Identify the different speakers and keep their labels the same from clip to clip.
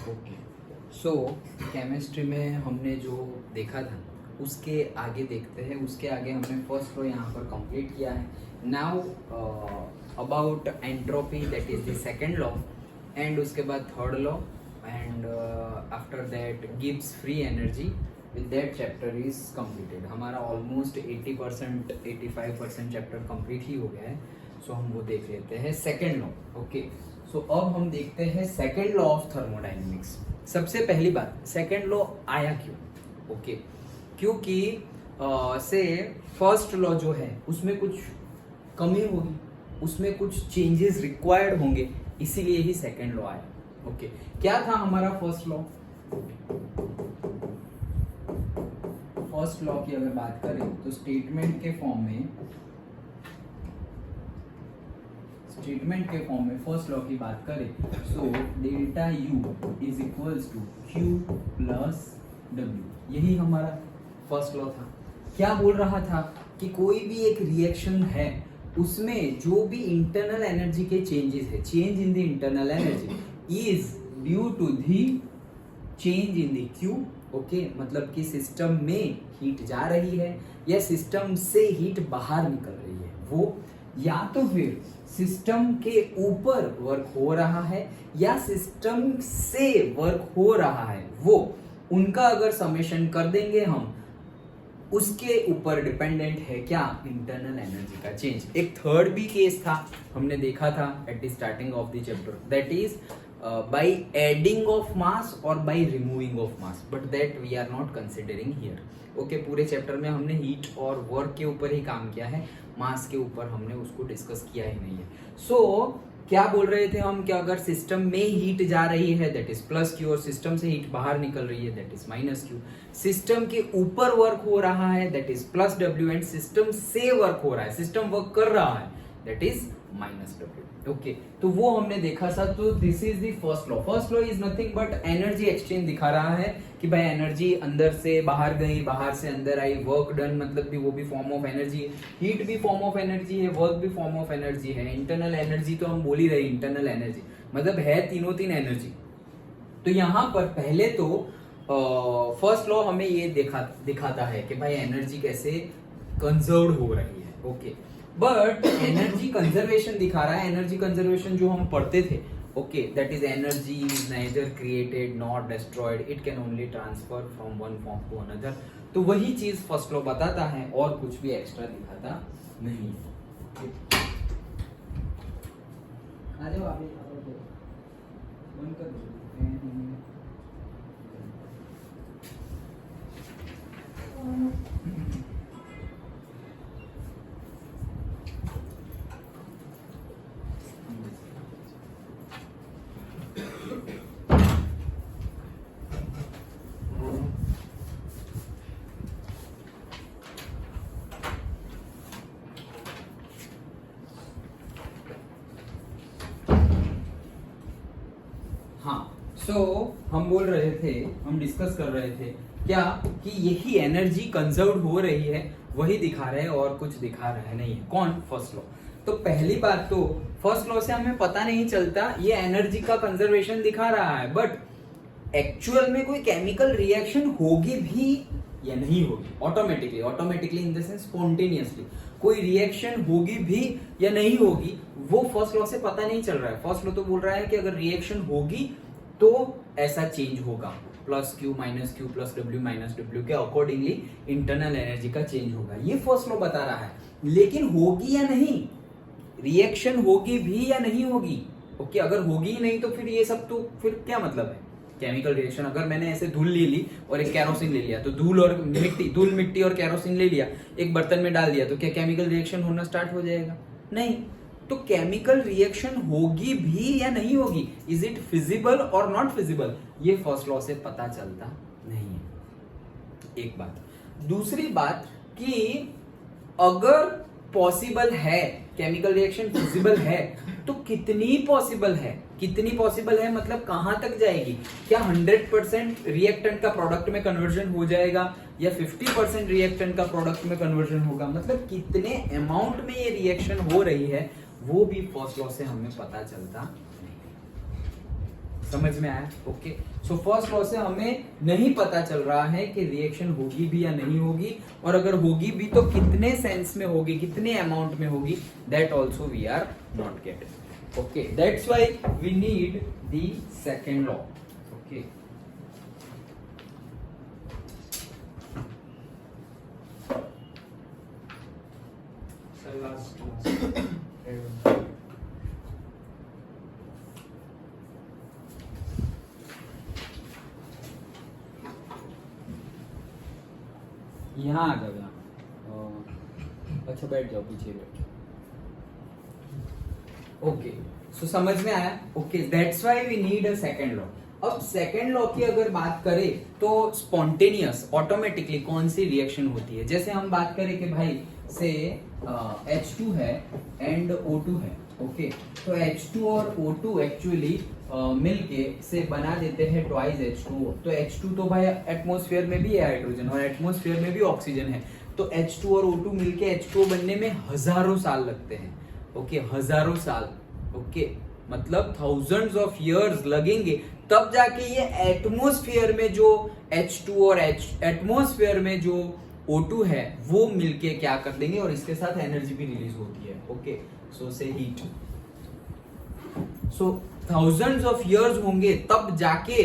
Speaker 1: Okay, सो chemistry में हमने जो देखा था उसके आगे देखते हैं। उसके आगे हमने फर्स्ट लॉ यहाँ पर कंप्लीट किया है। Now about entropy, that is the second law, and उसके बाद third law, and after that Gibbs free energy. With that chapter is completed. हमारा ऑलमोस्ट 80% 85% चैप्टर कंप्लीट ही हो गया है। सो हम वो देख लेते हैं सेकेंड लॉ। ओके, सो अब हम देखते हैं सेकेंड लॉ ऑफ थर्मोडाइनमिक्स। सबसे पहली बात, सेकेंड लॉ आया क्यों? ओके, क्योंकि से फर्स्ट लॉ जो है उसमें कुछ कमी होगी, उसमें कुछ चेंजेस रिक्वायर्ड होंगे, इसीलिए ही सेकेंड लॉ आया। ओके, क्या था हमारा फर्स्ट लॉ? फर्स्ट लॉ की अगर बात करें तो स्टेटमेंट के फॉर्म में फर्स्ट लॉ की बात करें so delta U is equals to Q plus W. यही हमारा फर्स्ट लॉ था। क्या बोल रहा था कि कोई भी एक रिएक्शन है उसमें जो भी इंटरनल एनर्जी के चेंजेस है, change in the internal energy is due to the change in the Q. Okay, मतलब कि सिस्टम में हीट जा रही है या सिस्टम से हीट बाहर निकल रही है, वो या तो फिर सिस्टम के ऊपर वर्क हो रहा है या सिस्टम से वर्क हो रहा है, वो उनका अगर समेशन कर देंगे हम, उसके ऊपर डिपेंडेंट है क्या? इंटरनल एनर्जी का चेंज। एक थर्ड भी केस था, हमने देखा था at the starting of the chapter, that is by adding of mass or by removing of mass, but that we are not considering here. Okay, पूरे चैप्टर में हमने हीट और वर्क के ऊपर ही काम किया है, मास के ऊपर हमने उसको डिस्कस किया ही नहीं है। सो क्या बोल रहे थे हम कि अगर सिस्टम में हीट जा रही है दैट इज प्लस क्यू और सिस्टम से हीट बाहर निकल रही है that is minus Q. System के ऊपर वर्क हो रहा है that is plus W, and system से वर्क हो रहा है, सिस्टम वर्क कर रहा है that is minus W. Okay, तो वो हमने देखा था। तो this is the first law. First law is nothing but energy exchange दिखा रहा है कि भाई एनर्जी अंदर से बाहर गई, बाहर से अंदर आई, वर्क डन, मतलब भी वो भी फॉर्म ऑफ एनर्जी है, हीट भी फॉर्म ऑफ एनर्जी है, वर्क भी फॉर्म ऑफ एनर्जी है। इंटरनल एनर्जी तो हम बोल ही रहे, इंटरनल एनर्जी मतलब है तीनों तीन एनर्जी। तो यहाँ पर पहले तो फर्स्ट लॉ हमें ये दिखाता है कि भाई एनर्जी कैसे कंजर्व हो रही है। ओके, बट एनर्जी कंजर्वेशन दिखा रहा है। एनर्जी कंजर्वेशन जो हम पढ़ते थे, okay, that is energy is neither created not destroyed, it can only transfer from one form to another. तो वही चीज फर्स्ट लॉ बताता है और कुछ भी एक्स्ट्रा दिखाता नहीं। आ जाओ आप बंद कर दो। सो हम बोल रहे थे, हम डिस्कस कर रहे थे क्या कि यही एनर्जी कंजर्व हो रही है, वही दिखा रहे हैं और कुछ दिखा रहे नहीं है। कौन? First law. तो पहली बात तो फर्स्ट लॉ से हमें पता नहीं चलता ये एनर्जी का कंजर्वेशन दिखा रहा है, बट एक्चुअल में कोई केमिकल रिएक्शन होगी भी या नहीं होगी। Automatically in the sense spontaneously कोई रिएक्शन होगी भी या नहीं होगी, वो फर्स्ट लॉ से पता नहीं चल रहा है। फर्स्ट लॉ तो बोल रहा है कि अगर रिएक्शन होगी तो ऐसा चेंज होगा, plus Q minus Q plus W minus W के अकॉर्डिंगली इंटरनल एनर्जी का चेंज होगा, ये फर्स्ट लॉ बता रहा है। लेकिन होगी या नहीं, रिएक्शन होगी भी या नहीं होगी, ओके, अगर होगी ही नहीं तो फिर ये सब तो फिर क्या मतलब है केमिकल रिएक्शन? अगर मैंने ऐसे धूल ले ली और एक कैरोसिन ले लिया, तो धूल मिट्टी और कैरोसिन ले लिया, एक बर्तन में डाल दिया, तो क्या केमिकल रिएक्शन होना स्टार्ट हो जाएगा? नहीं। तो केमिकल रिएक्शन होगी भी या नहीं होगी, इज इट फिजिबल और नॉट फिजिबल, ये फर्स्ट लॉ से पता चलता नहीं है। एक बात। दूसरी बात कि अगर पॉसिबल है, केमिकल रिएक्शन फिजिबल है, तो कितनी पॉसिबल है मतलब कहां तक जाएगी? क्या 100% रिएक्टेंट का प्रोडक्ट में कन्वर्जन हो जाएगा या 50% रिएक्टेंट का प्रोडक्ट में कन्वर्जन होगा? मतलब कितने अमाउंट में ये रिएक्शन हो रही है, वो भी फर्स्ट लॉ से हमें पता चलता नहीं। समझ में आया? ओके, सो फर्स्ट लॉ से हमें नहीं पता चल रहा है कि रिएक्शन होगी भी या नहीं होगी, और अगर होगी भी तो कितने सेंस में होगी, कितने अमाउंट में होगी, that also we are not getting. Okay, that's why we need the second law. Okay, यहाँ आ जाओ, यहाँ। अच्छा, बैठ जाओ, पीछे बैठ जाओ। ओके, सो समझ में आया? Okay, that's why we need a second law. अब सेकंड लॉ की अगर बात करें तो स्पॉन्टेनियस ऑटोमेटिकली कौन सी रिएक्शन होती है। जैसे हम बात करें कि भाई से H2 है एंड O2 है। ओके, तो H2 और O2 एक्चुअली मिलके से बना देते हैं ट्वाइस H2O। तो H2 तो भाई एटमॉस्फेयर में भी है हाइड्रोजन, और एटमॉस्फेयर में भी ऑक्सीजन है, तो H2 और O2 मिलके H2O बनने में हजारों साल लगते हैं। ओके, हजारों साल। ओके, मतलब थाउजेंड्स ऑफ इयर्स लगेंगे, तब जाके ये एटमॉस्फेयर में जो H2 और एटमॉस्फेयर में जो O2 है वो मिलके क्या कर देंगे, और इसके साथ एनर्जी भी रिलीज होती है। ओके, सो से heat, so thousands of years होंगे तब जाके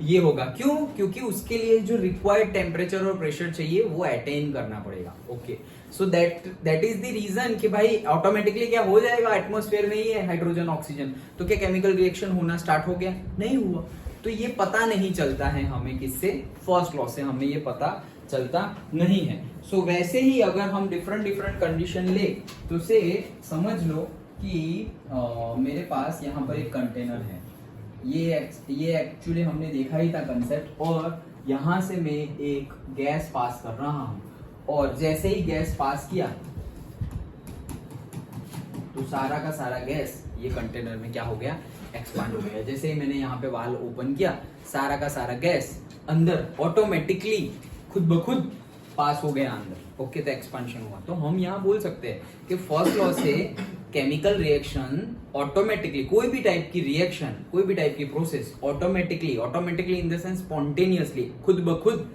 Speaker 1: ये होगा। क्यों? क्योंकि उसके लिए जो रिक्वायर्ड टेम्परेचर और प्रेशर चाहिए वो अटेन करना पड़ेगा। Okay, so that is the reason कि भाई ऑटोमेटिकली क्या हो जाएगा, एटमॉस्फेयर में ही है हाइड्रोजन ऑक्सीजन, तो क्या केमिकल रिएक्शन होना स्टार्ट हो गया? नहीं हुआ। तो ये पता नहीं चलता है हमें, किससे? फर्स्ट लॉ से हमें ये पता चलता नहीं है। सो वैसे ही अगर हम डिफरेंट कंडीशन ले तो से समझ लो कि मेरे पास यहाँ पर एक कंटेनर है, ये एक्चुअली हमने देखा ही था कंसेप्ट, और यहाँ से मैं एक गैस पास कर रहा हूँ, और जैसे ही गैस पास किया तो सारा का सारा गैस ये कंटेनर में क्या हो गया, एक्सपांड हो गया। जैसे ही मैंने यहाँ पे वाल ओपन किया, सारा का सारा गैस अंदर ऑटोमेटिकली खुद ब खुद पास हो गया अंदर। ओके, तो एक्सपांशन हुआ। तो हम यहाँ बोल सकते हैं कि फर्स्ट लॉ से केमिकल रिएक्शन ऑटोमेटिकली, कोई भी टाइप की रिएक्शन, कोई भी टाइप की process automatically in the sense spontaneously, खुद ब खुद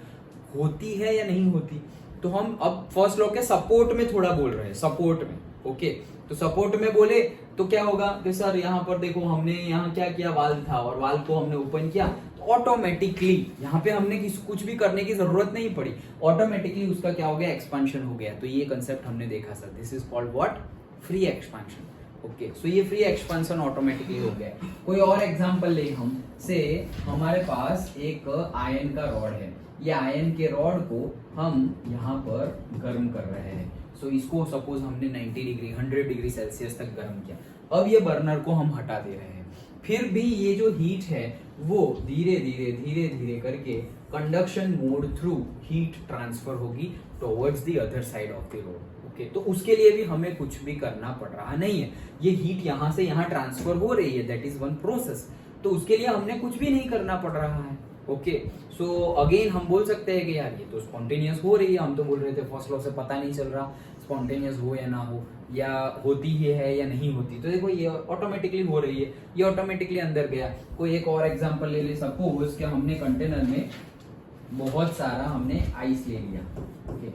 Speaker 1: होती है या नहीं होती। तो हम अब फर्स्ट लॉ के सपोर्ट में थोड़ा बोल रहे हैं, सपोर्ट में। ओके, तो सपोर्ट में बोले तो क्या होगा कि सर यहाँ पर देखो, हमने यहाँ क्या किया, वाल्व था और वाल्व को हमने ओपन किया, तो ऑटोमेटिकली यहाँ पे हमने कुछ भी करने की जरूरत नहीं पड़ी, ऑटोमेटिकली उसका क्या हो गया, एक्सपांशन हो गया। तो ये कंसेप्ट हमने देखा sir, this is called what, free expansion. Okay, so ये फ्री एक्सपांशन ऑटोमेटिकली हो गया। कोई और एग्जांपल ले हम से, हमारे पास एक आयन का रॉड है, ये आयन के रॉड को हम यहाँ पर गर्म कर रहे हैं। सो इसको सपोज हमने 90 डिग्री 100 डिग्री सेल्सियस तक गर्म किया। अब ये बर्नर को हम हटा दे रहे हैं, फिर भी ये जो हीट है वो धीरे धीरे करके conduction mode through heat transfer होगी towards the other side of the road. Okay, तो उसके लिए भी हमें कुछ भी करना पड़ रहा नहीं है, ये हीट यहाँ से यहाँ ट्रांसफर हो रही है, दैट इज वन प्रोसेस। तो उसके लिए हमने कुछ भी नहीं करना पड़ रहा है। ओके, सो अगेन हम बोल सकते हैं कि यार ये तो स्पॉन्टेनियस हो रही है। हम तो बोल रहे थे फर्स्ट लॉ से पता नहीं चल रहा स्पॉन्टेनियस हो या ना हो, या होती ही है या नहीं होती। तो देखो ये ऑटोमेटिकली हो रही है, ये ऑटोमेटिकली अंदर गया। कोई एक और एग्जांपल ले ले, सपोज कि हमने कंटेनर में बहुत सारा हमने आइस ले लिया। ओके,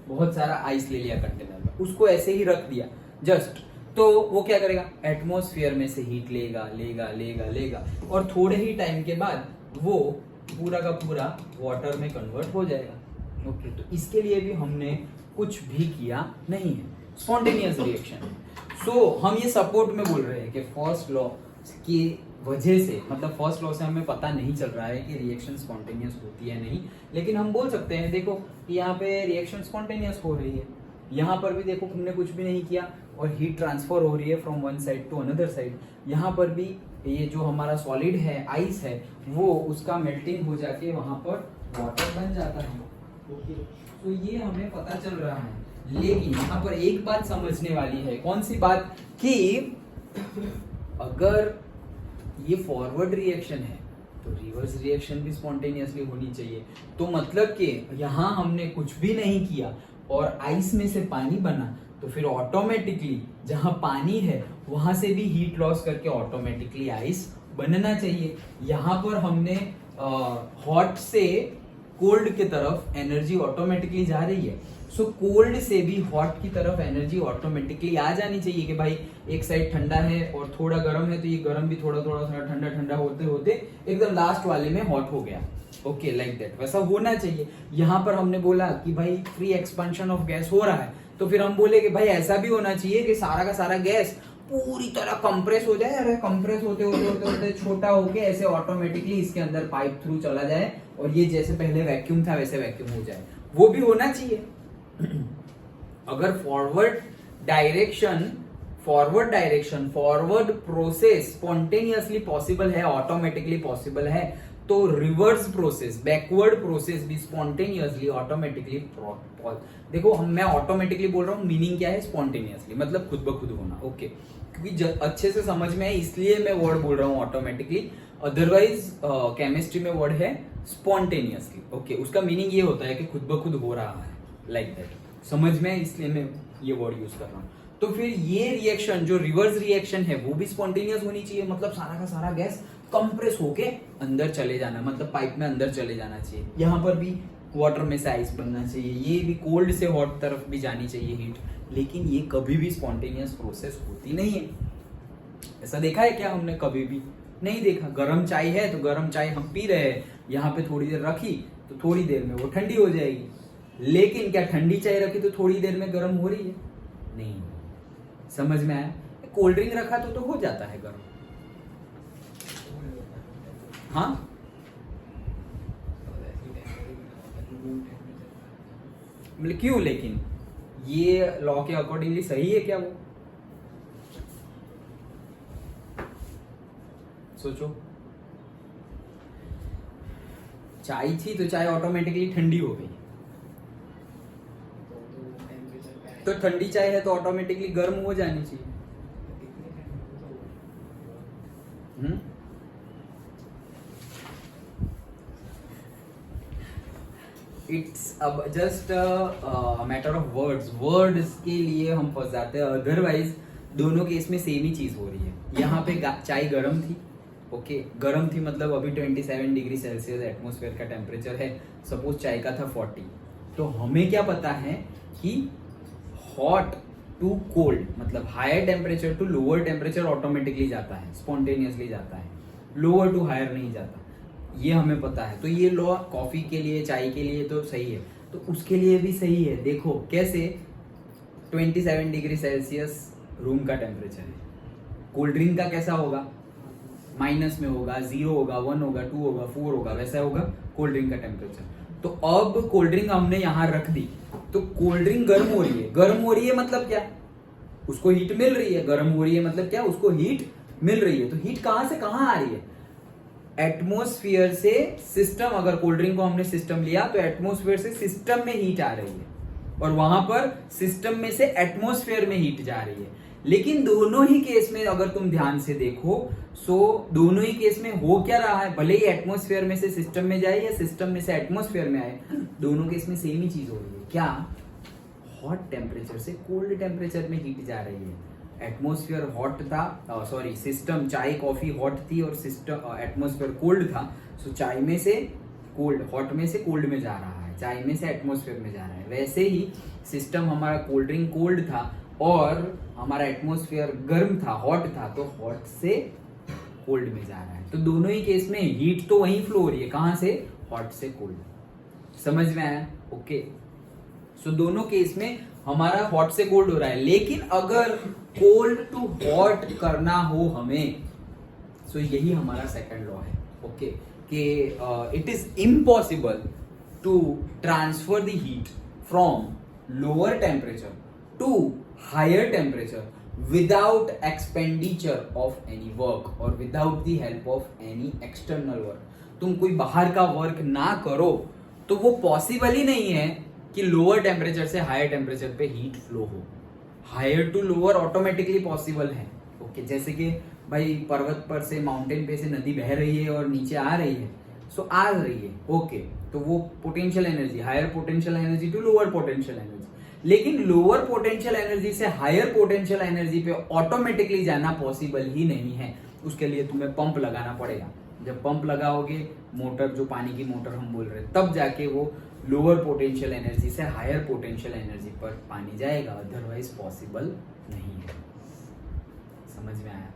Speaker 1: बहुत सारा आइस ले लिया कंटेनर में, उसको ऐसे ही रख दिया जस्ट, तो वो क्या करेगा, एटमॉस्फेयर में से हीट लेगा और थोड़े ही टाइम के बाद वो पूरा का पूरा वाटर में कन्वर्ट हो जाएगा। ओके, तो इसके लिए भी हमने कुछ भी किया नहीं है, स्पॉन्टेनियस रिएक्शन। सो हम ये सपोर्ट में बोल रहे हैं कि फर्स्ट लॉ की वजह से, मतलब फर्स्ट लॉ से हमें पता नहीं चल रहा है कि रिएक्शन स्पॉन्टेनियस होती है नहीं, लेकिन हम बोल सकते हैं देखो यहाँ पे रिएक्शन स्पॉन्टेनियस हो रही है, यहाँ पर भी देखो हमने कुछ भी नहीं किया और हीट ट्रांसफर हो रही है from one side to another side. यहाँ पर भी ये जो हमारा सॉलिड है, आइस है, वो उसका मेल्टिंग हो जाके वहां पर वाटर बन जाता है। ओके, तो ये हमें पता चल रहा है, लेकिन यहाँ पर एक बात समझने वाली है। कौन सी बात? कि अगर ये फॉरवर्ड रिएक्शन है तो रिवर्स रिएक्शन भी स्पॉन्टेनियसली होनी चाहिए। तो मतलब कि यहाँ हमने कुछ भी नहीं किया और आइस में से पानी बना, तो फिर ऑटोमेटिकली जहां पानी है वहां से भी हीट लॉस करके ऑटोमेटिकली आइस बनना चाहिए। यहाँ पर हमने हॉट से कोल्ड की तरफ एनर्जी ऑटोमेटिकली जा रही है, सो कोल्ड से भी हॉट की तरफ एनर्जी ऑटोमेटिकली आ जानी चाहिए कि भाई एक साइड ठंडा है और थोड़ा गर्म है, तो ये गर्म भी थोड़ा थोड़ा थोड़ा ठंडा ठंडा होते होते एकदम लास्ट वाले में हॉट हो गया। ओके, लाइक दैट वैसा होना चाहिए। यहाँ पर हमने बोला कि भाई फ्री एक्सपेंशन ऑफ गैस हो रहा है, तो फिर हम बोले कि भाई ऐसा भी होना चाहिए कि सारा का सारा गैस पूरी तरह कंप्रेस हो जाए। अरे कंप्रेस होते होते होते होते छोटा होके ऐसे ऑटोमेटिकली इसके अंदर पाइप थ्रू चला जाए और ये जैसे पहले वैक्यूम था वैसे वैक्यूम हो जाए, वो भी होना चाहिए। अगर फॉरवर्ड प्रोसेस स्पॉन्टेनियसली पॉसिबल है, ऑटोमेटिकली पॉसिबल है, तो रिवर्स प्रोसेस बैकवर्ड प्रोसेस भी स्पॉन्टेनियसली ऑटोमेटिकली देखो मैं ऑटोमेटिकली बोल रहा हूँ, मीनिंग क्या है स्पॉन्टेनियसली मतलब खुद ब खुद होना। ओके, क्योंकि अच्छे से समझ में है इसलिए मैं वर्ड बोल रहा हूँ ऑटोमेटिकली, अदरवाइज केमिस्ट्री में वर्ड है स्पॉन्टेनियसली। ओके, उसका मीनिंग ये होता है कि खुद ब खुद हो रहा है, लाइक दैट समझ में है, इसलिए मैं ये वर्ड यूज कर रहा हूँ। तो फिर ये रिएक्शन जो रिवर्स रिएक्शन है वो भी स्पॉन्टेनियस होनी चाहिए, मतलब सारा का सारा गैस कंप्रेस होके अंदर चले जाना, मतलब पाइप में अंदर चले जाना चाहिए। यहाँ पर भी वाटर में से आइस बनना चाहिए, ये भी कोल्ड से हॉट तरफ भी जानी चाहिए हीट, लेकिन ये कभी भी स्पॉन्टेनियस प्रोसेस होती नहीं है। ऐसा देखा है क्या हमने? कभी भी नहीं देखा। गरम चाय है तो गरम चाय हम पी रहे हैं, यहाँ पे थोड़ी देर रखी तो थोड़ी देर में वो ठंडी हो जाएगी, लेकिन क्या ठंडी चाय रखी तो थोड़ी देर में गर्म हो रही है? नहीं। समझ में आया? कोल्ड ड्रिंक रखा तो हो जाता है गर्म। हाँ, क्यों? लेकिन ये लॉ के अकॉर्डिंगली सही है क्या वो? सोचो, चाय थी तो चाय ऑटोमेटिकली ठंडी हो गई, तो ठंडी चाय है तो ऑटोमेटिकली गर्म हो जानी चाहिए। इट्स अब जस्ट मैटर ऑफ वर्ड्स के लिए हम फंस जाते हैं, अदरवाइज दोनों केस में सेम ही चीज हो रही है। यहाँ पे चाय गर्म थी, ओके गर्म थी मतलब अभी 27 डिग्री सेल्सियस एटमॉस्फेयर का टेम्परेचर है, सपोज चाय का था 40, तो हमें क्या पता है कि हॉट टू कोल्ड मतलब higher temperature to lower temperature automatically जाता है, स्पॉन्टेनियसली जाता है, लोअर टू हायर नहीं जाता, ये हमें पता है। तो ये लॉ कॉफी के लिए चाय के लिए तो सही है, तो उसके लिए भी सही है। देखो कैसे, 27 डिग्री सेल्सियस रूम का टेम्परेचर है, कोल्ड ड्रिंक का कैसा होगा? माइनस में होगा, 0 होगा, 1 होगा, 2 होगा, 4 होगा, वैसा होगा कोल्ड ड्रिंक का टेम्परेचर। तो अब कोल्ड ड्रिंक हमने यहाँ रख दी, तो कोल्ड ड्रिंक गर्म हो रही है। गर्म हो रही है मतलब क्या? उसको हीट मिल रही है। गर्म हो रही है मतलब क्या? उसको हीट मिल रही है। तो हीट कहां से कहां आ रही है? एटमॉस्फेयर से सिस्टम, अगर कोल्ड ड्रिंक को हमने सिस्टम लिया तो एटमॉस्फेयर से सिस्टम में हीट आ रही है और वहां पर सिस्टम में से एटमॉस्फेयर में हीट जा रही है। लेकिन दोनों ही केस में अगर तुम ध्यान से देखो, सो दोनों ही केस में हो क्या रहा है, भले ही एटमॉस्फेयर में से सिस्टम में जाए या सिस्टम में से एटमॉस्फेयर में आए, दोनों केस में सेम ही चीज हो रही है। क्या? हॉट टेम्परेचर से कोल्ड टेम्परेचर में हीट जा रही है। एटमॉस्फेयर हॉट था, सॉरी सिस्टम चाय कॉफी हॉट थी और सिस्टम एटमॉस्फेयर कोल्ड था, सो चाय में से कोल्ड, हॉट में से कोल्ड में जा रहा है, चाय में से एटमॉस्फेयर में जा रहा है। वैसे ही सिस्टम हमारा कोल्ड ड्रिंक कोल्ड था और हमारा एटमॉस्फेयर गर्म था, हॉट था, तो हॉट से कोल्ड में जा रहा है। तो दोनों ही केस में हीट तो वहीं फ्लो हो रही है, कहां से? हॉट से कोल्ड। समझ में आया? ओके, सो दोनों केस में हमारा हॉट से कोल्ड हो रहा है। लेकिन अगर कोल्ड टू हॉट करना हो हमें, सो यही हमारा सेकंड लॉ है, ओके, कि it is impossible to transfer the heat from lower temperature to higher temperature without expenditure of any work और without the help of any external work. तुम कोई बाहर का वर्क ना करो तो वो पॉसिबल ही नहीं है कि लोअर टेम्परेचर से हायर टेम्परेचर पे हीट फ्लो हो। Higher to lower automatically possible है, ओके, जैसे कि भाई पर्वत पर से, माउंटेन पे से नदी बह रही है और नीचे आ रही है, सो आ रही है, ओके, तो वो potential energy, higher potential energy to lower potential energy. लेकिन लोअर पोटेंशियल एनर्जी से हायर पोटेंशियल एनर्जी पे ऑटोमेटिकली जाना पॉसिबल ही नहीं है। उसके लिए तुम्हें पंप लगाना पड़ेगा। जब पंप लगाओगे, मोटर जो पानी की मोटर हम बोल रहे हैं, तब जाके वो लोअर पोटेंशियल एनर्जी से हायर पोटेंशियल एनर्जी पर पानी जाएगा, अदरवाइज पॉसिबल नहीं है। समझ में आया?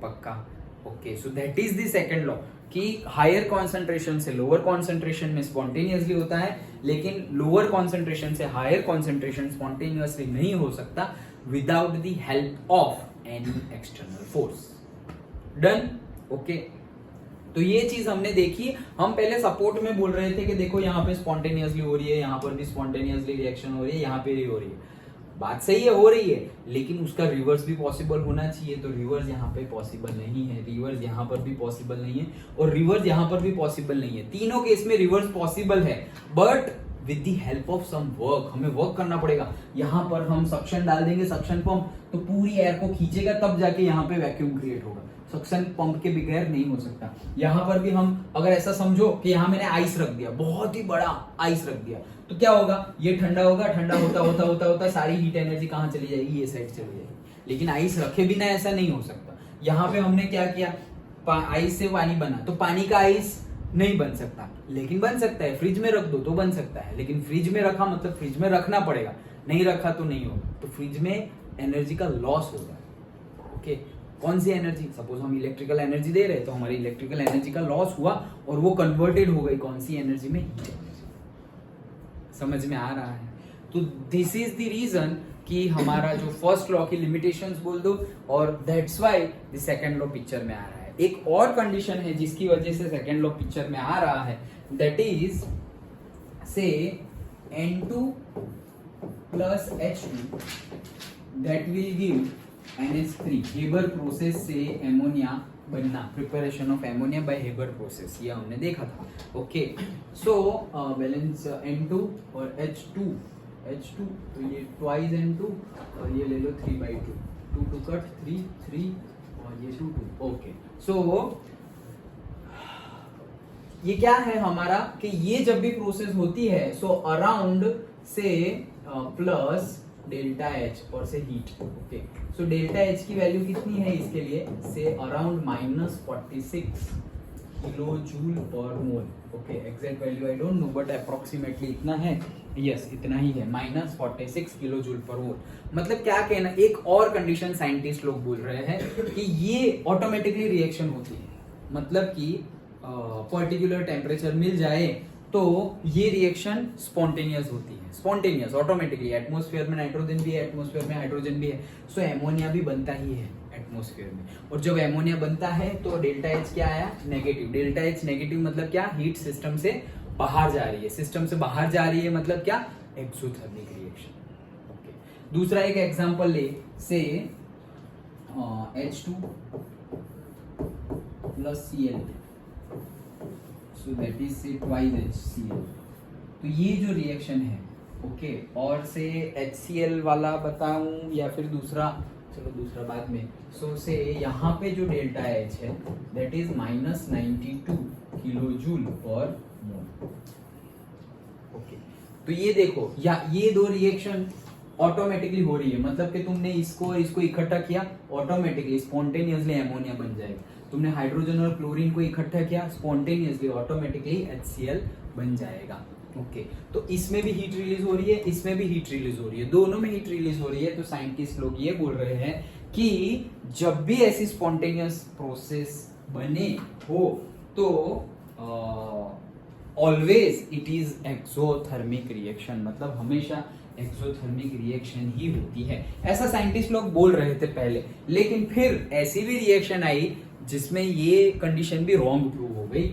Speaker 1: पक्का? Okay, so that is the second law कि हायर कॉन्सेंट्रेशन से लोअर कॉन्सेंट्रेशन में स्पॉन्टेनियसली होता है, लेकिन लोअर कॉन्सेंट्रेशन से हायर कॉन्सेंट्रेशन स्पॉन्टेनियसली नहीं हो सकता without the help of any external force. Done? Okay, तो ये चीज हमने देखी। हम पहले सपोर्ट में बोल रहे थे कि देखो यहाँ पे स्पॉन्टेनियसली हो रही है, यहाँ पर भी स्पॉन्टेनियसली रिएक्शन हो रही है, यहाँ पे भी हो रही है। बात सही है, हो रही है, लेकिन उसका रिवर्स भी पॉसिबल होना चाहिए। तो रिवर्स यहाँ पे पॉसिबल नहीं है, रिवर्स यहाँ पर भी पॉसिबल नहीं है, और रिवर्स यहाँ पर भी पॉसिबल नहीं है। तीनों केस में रिवर्स पॉसिबल है, but with the help of some work. हमें वर्क करना पड़ेगा। यहाँ पर हम सक्शन डाल देंगे, सक्शन पंप तो पूरी एयर को खींचेगा, तब जाके यहाँ पे वैक्यूम क्रिएट होगा। सक्शन पंप के बगैर नहीं हो सकता। यहाँ पर भी हम अगर ऐसा समझो कि यहाँ मैंने आइस रख दिया, बहुत ही बड़ा आइस रख दिया, तो क्या होगा? ये ठंडा होगा, ठंडा होता होता होता होता सारी हीट एनर्जी कहाँ चली जाएगी? ये साइड चली जाएगी। लेकिन आइस रखे बिना ऐसा नहीं हो सकता। यहाँ पे हमने क्या किया? आइस से पानी बना, तो पानी का आइस नहीं बन सकता, लेकिन बन सकता है। फ्रिज में रख दो तो बन सकता है, लेकिन फ्रिज में रखा मतलब फ्रिज में रखना पड़ेगा, नहीं रखा तो नहीं होगा। तो फ्रिज में एनर्जी का लॉस होगा। ओके, कौन सी एनर्जी? सपोज हम इलेक्ट्रिकल एनर्जी दे रहे हैं, तो हमारी इलेक्ट्रिकल एनर्जी का लॉस हुआ और वो कन्वर्टेड हो गई कौन सी एनर्जी में? Heat energy. समझ में आ रहा है? तो दिस इज द रीजन कि हमारा जो फर्स्ट लॉ की लिमिटेशंस बोल दो, और that's why the second law picture में आ रहा है। एक और कंडीशन है जिसकी वजह से सेकंड लॉ पिक्चर में आ रहा है, दैट इज से N2 plus H2 that will give NH3। Haber process से एमोनिया बनना, preparation of ammonia by Haber process, ये हमने देखा था। ओके, सो बैलेंस N2 और H2, तो ये ट्वाइस N2 और ये ले लो 3/2, 2 to कट 3 और ये 2 ओके। सो ये क्या है हमारा कि ये जब भी प्रोसेस होती है, सो अराउंड से प्लस डेल्टा एच और से heat. Okay, so delta H की वैल्यू कितनी है इसके लिए? से अराउंड -46 किलो जूल पर मोल। Okay, exact value I don't know, but approximately इतना है। यस, इतना ही है, -46 किलो जूल पर मोल। मतलब क्या कहना, एक और कंडीशन साइंटिस्ट लोग बोल रहे हैं कि ये ऑटोमेटिकली रिएक्शन होती है। मतलब कि पर्टिकुलर टेम्परेचर मिल जाए तो ये रिएक्शन स्पॉन्टेनियस होती है, स्पॉन्टेनियस ऑटोमेटिकली। एटमॉस्फेयर में नाइट्रोजन भी है, एटमॉस्फेयर में हाइड्रोजन भी है, सो एमोनिया भी बनता ही है एटमॉस्फेयर में। और जब एमोनिया बनता है तो डेल्टा एच क्या आया? नेगेटिव। डेल्टा एच नेगेटिव मतलब क्या? हीट सिस्टम से बाहर जा रही है। सिस्टम से बाहर जा रही है मतलब क्या? Exothermic reaction. ओके, दूसरा एक एग्जांपल ले, से H2 plus Cl, so that is say twice HCl। तो ये जो रिएक्शन है, ओके, और से HCl वाला बताऊं या फिर दूसरा? चलो दूसरा बाद में। सो से यहाँ पे जो डेल्टा एच है दैट इज -92 किलो जूल पर मोल। ओके, तो ये देखो, या ये दो रिएक्शन ऑटोमेटिकली हो रही है, मतलब कि तुमने इसको इकट्ठा किया, ऑटोमेटिकली स्पॉन्टेनियसली एमोनिया बन जाएगा। तुमने हाइड्रोजन और क्लोरीन को इकट्ठा किया, स्पॉन्टेनियसली ऑटोमेटिकली HCl बन जाएगा। ओके, तो इसमें भी हीट रिलीज हो रही है, इसमें भी हीट रिलीज हो रही है, दोनों में हीट रिलीज हो रही है। तो साइंटिस्ट लोग ये बोल रहे हैं कि जब भी ऐसी स्पॉन्टेनियस प्रोसेस बने हो तो always it is exothermic reaction, मतलब हमेशा एक्सोथर्मिक रिएक्शन ही होती है। ऐसा साइंटिस्ट लोग बोल रहे थे पहले, लेकिन फिर ऐसी भी रिएक्शन आई जिसमें ये कंडीशन भी रॉन्ग प्रूव हो गई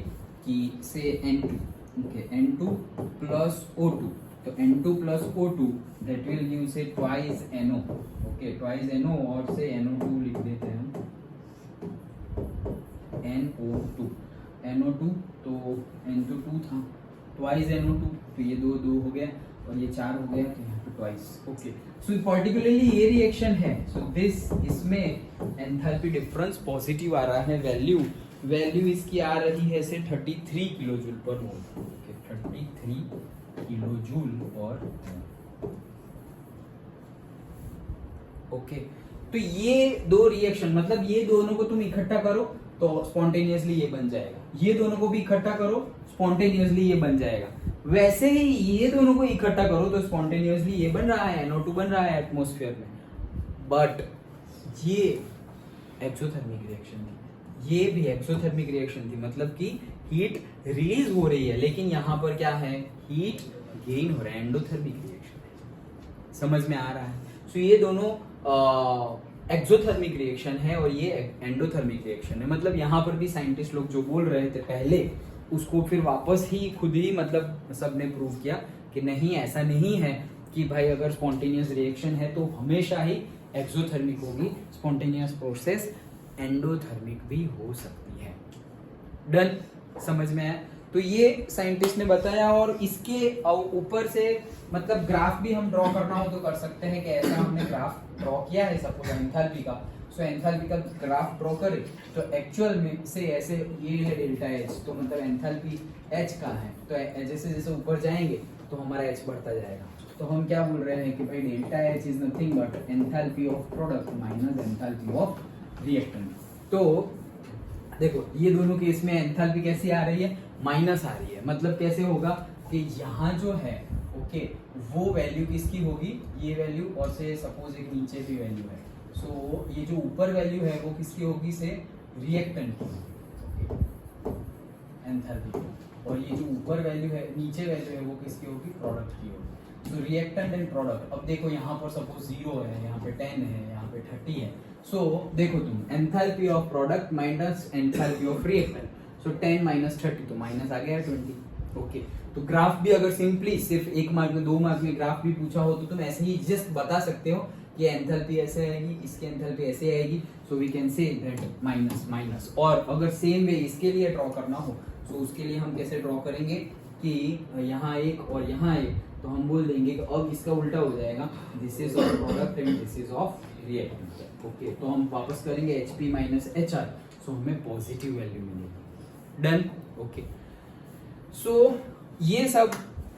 Speaker 1: कि से N2, okay, N2 plus O2, तो N2 plus O2 that will give say twice NO, okay, twice NO और से NO2 लिख देते हैं हम, NO2 तो N2 2 था, twice NO2, तो ये दो हो गया और ये 4 हो गया, तो यहाँ पे twice। ओके, सो पर्टिकुलरली ये रिएक्शन है, सो दिस, इसमें एंथैल्पी डिफरेंस पॉजिटिव आ रहा है। वैल्यू इसकी आ रही है से 33 किलो जूल पर मोल। ओके, 33 किलो जूल पर मोल। ओके तो ये दो रिएक्शन मतलब ये दोनों को तुम इकट्ठा करो तो स्पॉन्टेनियसली ये बन जाएगा, ये दोनों को भी इकट्ठा करो स्पॉन्टेनियसली ये बन जाएगा। वैसे ही ये दोनों को इकट्ठा करो तो स्पॉन्टेनियसली ये बन रहा है, NO2 बन रहा है एटमॉस्फेयर में। बट ये एक्सोथर्मिक रिएक्शन थी, ये भी एक्सोथर्मिक रिएक्शन थी, मतलब कि हीट रिलीज हो रही है लेकिन यहाँ पर क्या है, हीट गेन हो रहा है, एंडोथर्मिक रिएक्शन है। समझ में आ रहा है? सो ये दोनों एक्सोथर्मिक रिएक्शन है और ये एंडोथर्मिक रिएक्शन है। मतलब यहाँ पर भी साइंटिस्ट लोग जो बोल रहे थे पहले उसको फिर वापस ही खुद ही मतलब सबने प्रूव किया कि नहीं, ऐसा नहीं है कि भाई अगर स्पॉन्टेनियस रिएक्शन है तो हमेशा ही एक्सोथर्मिक होगी, स्पॉन्टेनियस प्रोसेस एंडोथर्मिक भी हो सकती है। डन? समझ में आया? तो ये साइंटिस्ट ने बताया और इसके ऊपर से मतलब ग्राफ भी हम ड्रॉ करना हो तो कर सकते हैं कि ऐसा हमने ग्राफ ड्रॉ किया है सपोज एंथैल्पी का। सो एंथैल्पी का ग्राफ ड्रॉ करें तो एक्चुअल में से ऐसे ये है डेल्टा एच, तो मतलब एंथैल्पी एच का है, तो जैसे जैसे ऊपर जाएंगे तो हमारा एच बढ़ता जाएगा। तो हम क्या बोल रहे हैं कि भाई delta H is nothing but enthalpy of product minus enthalpy of reactant. तो देखो ये दोनों केस में एंथैल्पी कैसी आ रही है, माइनस आ रही है। मतलब कैसे होगा कि यहाँ जो है ओके वो वैल्यू किसकी होगी, ये वैल्यू, और से सपोज एक नीचे भी वैल्यू है, सो ये जो ऊपर वैल्यू है वो किसकी होगी, से रिएक्टेंट की एंथैल्पी की, और ये जो ऊपर वैल्यू है नीचे वैल्यू है वो किसकी होगी, प्रोडक्ट की होगी। सो रिएक्टेंट एंड प्रोडक्ट, अब देखो यहाँ पर सपोज 0 है, यहाँ पे 10 है, यहाँ पे 30 है। सो देखो तुम enthalpy of product minus enthalpy of reactant, so 10 minus 30 तो माइनस आ गया 20। ओके तो ग्राफ भी अगर सिंपली सिर्फ 1 मार्क में 2 मार्क में ग्राफ भी पूछा हो तो तुम ऐसे ही जस्ट बता सकते हो कि एंथैल्पी ऐसे आएगी, इसकी एंथैल्पी ऐसे आएगी, so we can say that minus minus. और अगर सेम वे इसके लिए ड्रॉ करना हो तो उसके लिए हम कैसे ड्रॉ करेंगे कि यहाँ एक और यहाँ एक, तो हम बोल देंगे कि अब इसका उल्टा हो जाएगा, this is of product and this is of reactant. Okay तो हम वापस करेंगे HP माइनस HR, सो हमें पॉजिटिव वैल्यू मिलेगी। डन? ओके सो ये सब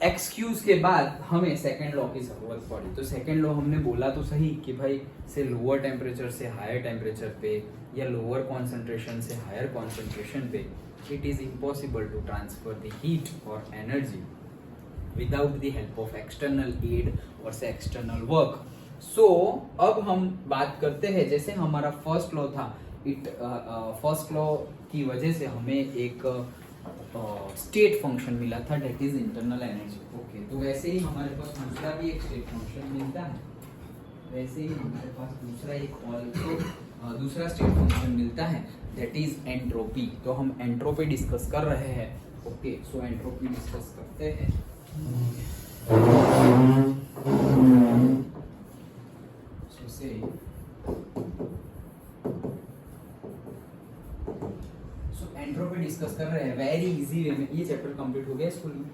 Speaker 1: एक्सक्यूज के बाद हमें सेकेंड लॉ की जरूरत पड़ी। तो सेकेंड लॉ हमने बोला तो सही कि भाई से लोअर टेम्परेचर से हायर टेम्परेचर पे या लोअर कॉन्सेंट्रेशन से हायर कॉन्सेंट्रेशन पे it is impossible to transfer the heat और energy without the help of external aid और से एक्सटर्नल वर्क। सो अब हम बात करते हैं, जैसे हमारा फर्स्ट लॉ था, फर्स्ट लॉ की वजह से हमें एक स्टेट फंक्शन मिला था, that is internal energy. Okay तो वैसे ही हमारे पास दूसरा भी एक स्टेट फंक्शन मिलता है, वैसे ही हमारे पास दूसरा एक और दूसरा स्टेट फंक्शन मिलता है, दैट इज एंट्रोपी। तो हम एंट्रोपी डिस्कस कर रहे हैं। ओके सो एंट्रोपी डिस्कस करते हैं। सो से एंट्रोपी डिस्कस कर रहे हैं वेरी इजी वे में। ये चैप्टर कंप्लीट हो गया स्कूल में?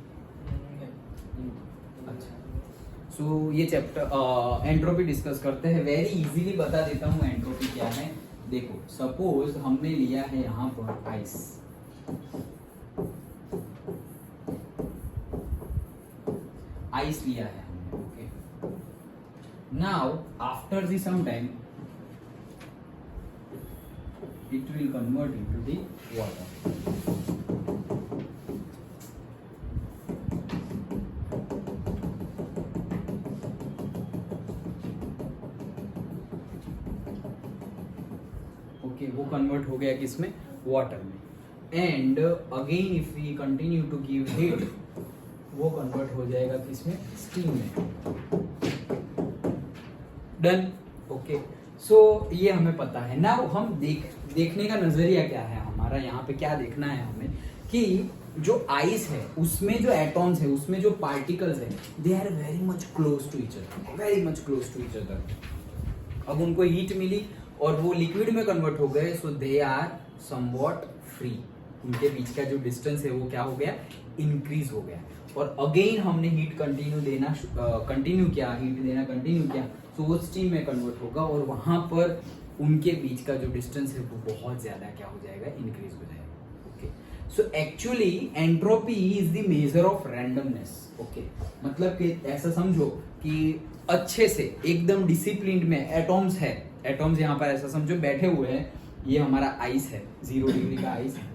Speaker 1: अच्छा सो ये चैप्टर एंट्रोपी डिस्कस करते हैं, वेरी इजीली बता देता हूँ एंट्रोपी क्या है। देखो सपोज हमने लिया है यहाँ पर आइस, आइस लिया है हमने। Okay now after the some time it will convert into the water. Okay वो कन्वर्ट हो गया किसमें, वाटर में। And again if we continue to give heat, वो कन्वर्ट हो जाएगा किसमें, स्टीम में। डन? ओके सो ये हमें पता है ना। हम देखने का नजरिया क्या है हमारा, यहाँ पे क्या देखना है हमें कि जो आइस है उसमें जो एटॉम्स है, उसमें जो पार्टिकल्स है, they are very much close to each other, very much close to each other. अब उनको हीट मिली और वो लिक्विड में कन्वर्ट हो गए, सो दे आर समवॉट फ्री। उनके बीच का जो डिस्टेंस है वो क्या हो गया, इंक्रीज हो गया। और अगेन हमने हीट कंटिन्यू किया, हीट देना कंटिन्यू किया, तो वो स्टीम में कन्वर्ट होगा और वहां पर उनके बीच का जो डिस्टेंस है वो बहुत ज्यादा क्या हो जाएगा, इंक्रीज हो जाएगा। Okay so actually entropy is the measure of randomness. Okay, मतलब कि ऐसा समझो कि अच्छे से एकदम डिसिप्लिन में एटॉम्स है, एटॉम्स यहाँ पर ऐसा समझो बैठे हुए हैं। ये हमारा आइस है, 0 डिग्री का आइस है।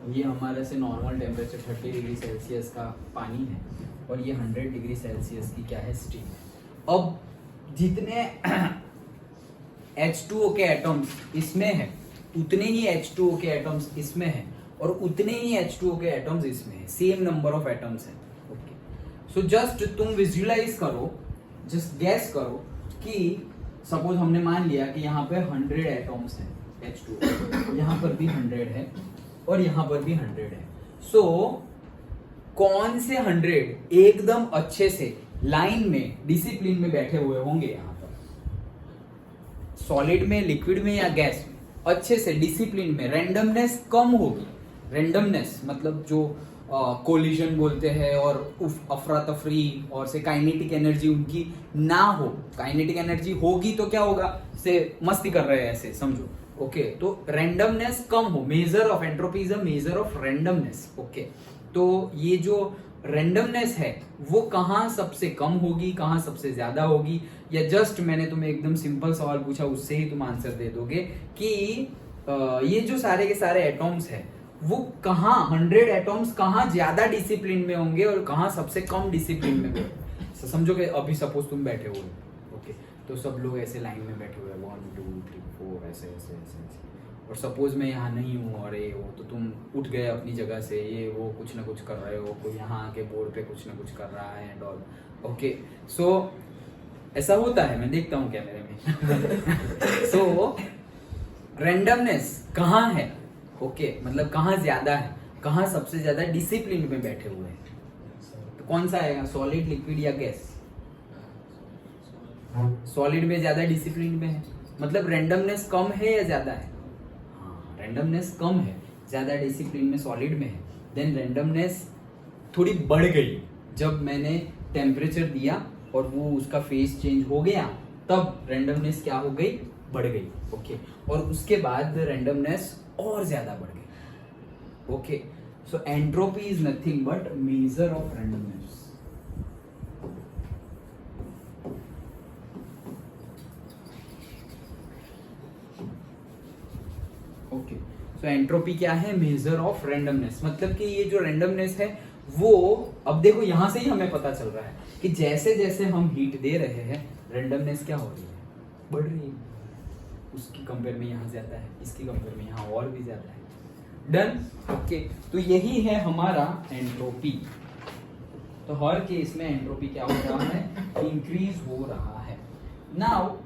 Speaker 1: ये हमारे से नॉर्मल टेम्परेचर 30 डिग्री सेल्सियस का पानी है, और ये 100 डिग्री सेल्सियस की क्या है, स्टीम है। अब जितने H2O के एटम्स इसमें है, उतने ही H2O के एटम्स इसमें है, और उतने ही H2O के एटम्स इसमें है। सेम नंबर ऑफ एटम्स है। ओके, सो जस्ट तुम विजुअलाइज करो, जस्ट गैस करो कि सपोज हमने मान लिया कि यहाँ पे 100 एटम्स है H2O, यहाँ पर भी 100 है और यहाँ पर भी 100 है। सो कौन से 100 एकदम अच्छे से लाइन में डिसिप्लिन में बैठे हुए होंगे यहाँ पर, सॉलिड में, लिक्विड में या गैस में, अच्छे से डिसिप्लिन में, रैंडमनेस कम होगी। रैंडमनेस मतलब जो कोलिजन बोलते हैं और अफरा तफरी और से काइनेटिक एनर्जी उनकी ना हो। काइनेटिक एनर्जी होगी तो क्या होगा, से मस्ती कर रहे हैं ऐसे समझो। ओके, तो रैंडमनेस कम हो, measure of entropy is a measure of randomness. Okay, तो ये जो रैंडमनेस है वो कहाँ सबसे कम होगी, कहाँ सबसे ज्यादा होगी, या जस्ट मैंने तुम्हें एकदम सिंपल सवाल पूछा उससे ही तुम आंसर दे दोगे कि ये जो सारे के सारे एटॉम्स है वो कहाँ 100 एटॉम्स कहाँ ज्यादा डिसिप्लिन में होंगे और कहाँ सबसे कम डिसिप्लिन में होंगे। समझो कि अभी सपोज तुम बैठे हुए, ओके, तो सब लोग ऐसे लाइन में बैठे हुए 1 2 3 4 ऐसे ऐसे ऐसे ऐसे, और सपोज मैं यहाँ नहीं हूँ और ये वो, तो तुम उठ गए अपनी जगह से, ये वो कुछ ना कुछ कर रहे हो, कोई यहाँ आके बोर्ड पे कुछ ना कुछ कर रहा है एंड ऑल। ओके, सो ऐसा होता है, मैं देखता हूँ कैमरे में। सो रैंडमनेस कहाँ है, ओके, मतलब कहाँ ज्यादा है, कहाँ सबसे ज्यादा डिसिप्लिन में बैठे हुए हैं, तो कौन सा आएगा, सॉलिड, लिक्विड या गैस? सॉलिड में ज्यादा डिसिप्लिन में है, मतलब रैंडमनेस कम है या ज्यादा है? हाँ, रैंडमनेस कम है, ज्यादा डिसिप्लिन में सॉलिड में है। देन रैंडमनेस थोड़ी बढ़ गई जब मैंने टेम्परेचर दिया और वो उसका फेस चेंज हो गया, तब रैंडमनेस क्या हो गई, बढ़ गई। ओके, और उसके बाद रैंडमनेस और ज्यादा बढ़ गई। Okay, so entropy is nothing but measure of randomness. Okay, so entropy क्या है, मेजर ऑफ रैंडमनेस। मतलब कि ये जो रैंडमनेस है वो, अब देखो यहां से ही हमें पता चल रहा है कि जैसे जैसे हम हीट दे रहे हैं रैंडमनेस क्या हो रही है, बढ़ रही है। उसकी कंपेयर में यहाँ ज्यादा है, इसकी कंपेयर में यहाँ और भी ज्यादा है। डन। ओके, तो यही है हमारा एंट्रोपी। तो हर केस में एंट्रोपी क्या हो रहा है, इंक्रीज हो रहा है। नाउ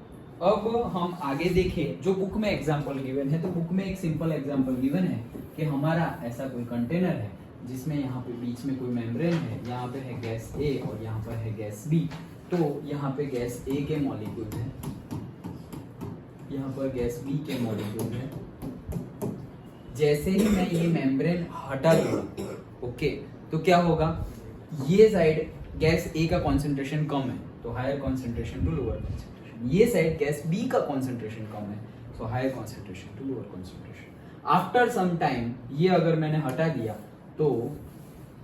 Speaker 1: अब हम आगे देखें, जो बुक में एग्जांपल गिवन है, तो बुक में एक सिंपल एग्जांपल गिवन है कि हमारा ऐसा कोई कंटेनर है जिसमें यहाँ पे बीच में कोई मेम्ब्रेन है, यहाँ पे है गैस ए और यहाँ पर है गैस बी। तो यहाँ पे गैस ए के मॉलिक्यूल है, यहाँ पर गैस बी के मॉलिक्यूल है। जैसे ही मैं ये मेम्ब्रेन हटा दूंगा, ओके, तो क्या होगा, ये साइड गैस ए का कॉन्सेंट्रेशन कम है तो higher concentration to lower concentration, ये साइड गैस बी का कॉन्सेंट्रेशन कम है so higher concentration to lower concentration. After some time ये अगर मैंने हटा दिया तो